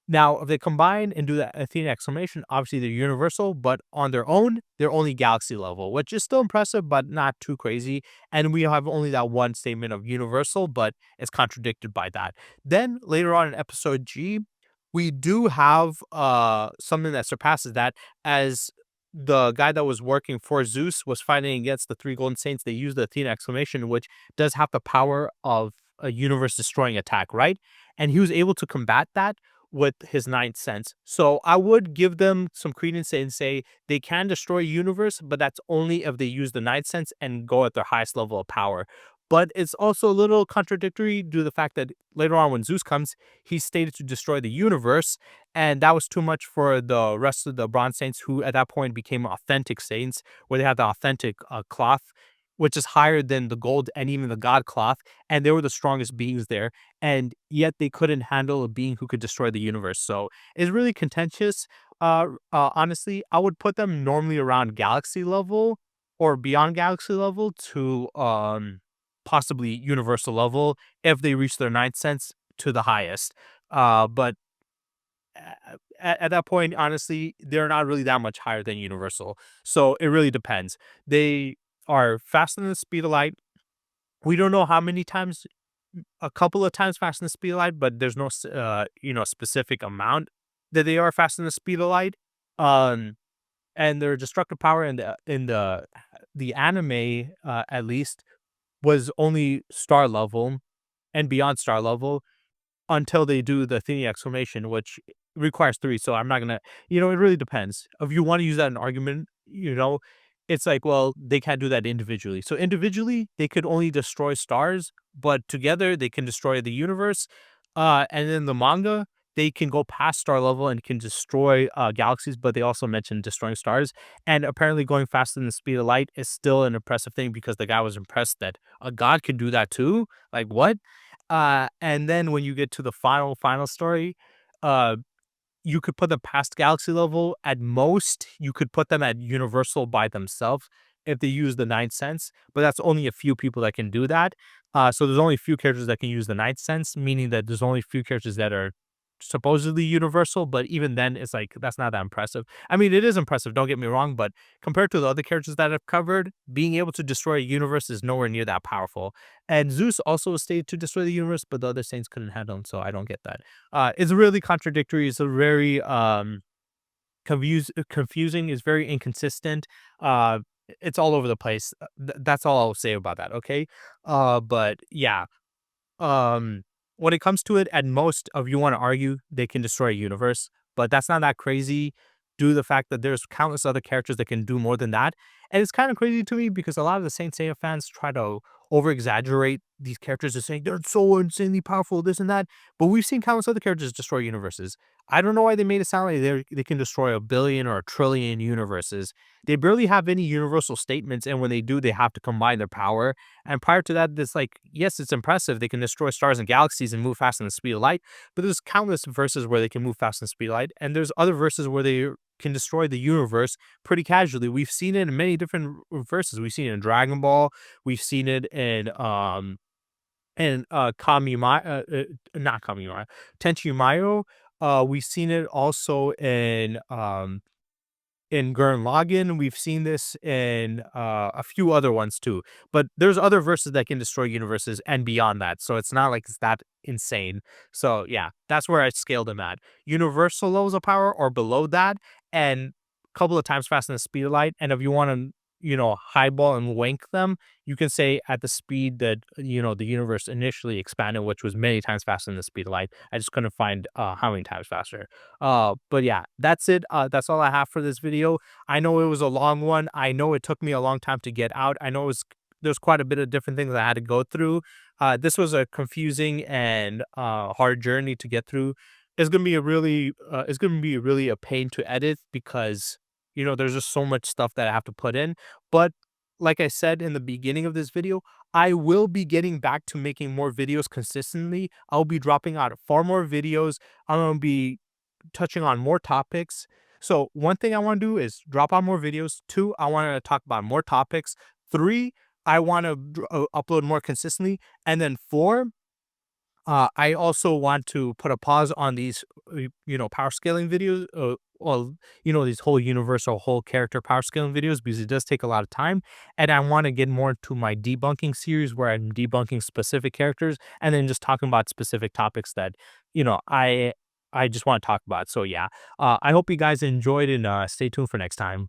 S1: Now, if they combine and do that Athena exclamation, obviously they're universal, but on their own, they're only galaxy level, which is still impressive, but not too crazy. And we have only that one statement of universal, but it's contradicted by that. Then later on in episode G, we do have something that surpasses that, as the guy that was working for Zeus was fighting against the three golden saints. They used the Athena exclamation, which does have the power of a universe destroying attack, right? And he was able to combat that with his ninth sense. So I would give them some credence and say they can destroy universe, but that's only if they use the ninth sense and go at their highest level of power. But it's also a little contradictory due to the fact that later on when Zeus comes, he's stated to destroy the universe, and that was too much for the rest of the Bronze Saints, who at that point became authentic saints, where they had the authentic cloth, which is higher than the gold and even the god cloth, and they were the strongest beings there, and yet they couldn't handle a being who could destroy the universe. So it's really contentious. Honestly, I would put them normally around galaxy level or beyond galaxy level to possibly universal level if they reach their ninth sense to the highest. But at that point, honestly, they're not really that much higher than universal. So it really depends. They are faster than the speed of light. We don't know how many times, a couple of times faster than the speed of light, but there's no specific amount that they are faster than the speed of light. Um, and their destructive power in the anime, at least, was only star level and beyond star level until they do the Athenian exclamation, which requires 3, so I'm not gonna, it really depends. If you wanna use that in argument, it's like, well, they can't do that individually. So individually, they could only destroy stars, but together they can destroy the universe. And in the manga, they can go past star level and can destroy galaxies, but they also mentioned destroying stars. And apparently going faster than the speed of light is still an impressive thing because the guy was impressed that a god could do that too. Like, what? And then when you get to the final story, uh, you could put them past galaxy level. At most, you could put them at universal by themselves if they use the ninth sense, but that's only a few people that can do that. So there's only a few characters that can use the ninth sense, meaning that there's only a few characters that are supposedly universal, but even then, it's like that's not that impressive. I mean, it is impressive, don't get me wrong, but compared to the other characters that I've covered, being able to destroy a universe is nowhere near that powerful. And Zeus also stayed to destroy the universe, but the other saints couldn't handle him, so I don't get that. It's really contradictory. It's a very confusing. It's very inconsistent. Uh, it's all over the place. That's all I'll say about that. Okay. But yeah, um, when it comes to it, at most, if you want to argue, they can destroy a universe, but that's not that crazy due to the fact that there's countless other characters that can do more than that. And it's kind of crazy to me because a lot of the Saint Seiya fans try to over exaggerate these characters and saying they're so insanely powerful, this and that. But we've seen countless other characters destroy universes. I don't know why they made it sound like they can destroy a billion or a trillion universes. They barely have any universal statements, and when they do, they have to combine their power. And prior to that, it's like, yes, it's impressive. They can destroy stars and galaxies and move fast in the speed of light, but there's countless verses where they can move fast in the speed of light. And there's other verses where they can destroy the universe pretty casually. We've seen it in many different verses. We've seen it in Dragon Ball. We've seen it in not Kamimayo, Tenchimayo. We've seen it also in Gurren Lagann. We've seen this in a few other ones too. But there's other verses that can destroy universes and beyond that. So it's not like it's that insane. So yeah, that's where I scaled them at. Universal levels of power or below that, and a couple of times faster than the speed of light. And if you want to, highball and wank them, you can say at the speed that, the universe initially expanded, which was many times faster than the speed of light. I just couldn't find how many times faster. But yeah, that's it. That's all I have for this video. I know it was a long one. I know it took me a long time to get out. I know there's quite a bit of different things I had to go through. This was a confusing and hard journey to get through. It's gonna be really a pain to edit because there's just so much stuff that I have to put in. But like I said in the beginning of this video, I will be getting back to making more videos consistently. I'll be dropping out far more videos. I'm gonna be touching on more topics. So one thing I want to do is drop out more videos. Two, I want to talk about more topics. Three, I want to upload more consistently. And then four, I also want to put a pause on these, power scaling videos. Well, these whole universal whole character power scaling videos because it does take a lot of time. And I want to get more to my debunking series where I'm debunking specific characters and then just talking about specific topics that, I just want to talk about. So yeah, I hope you guys enjoyed and stay tuned for next time.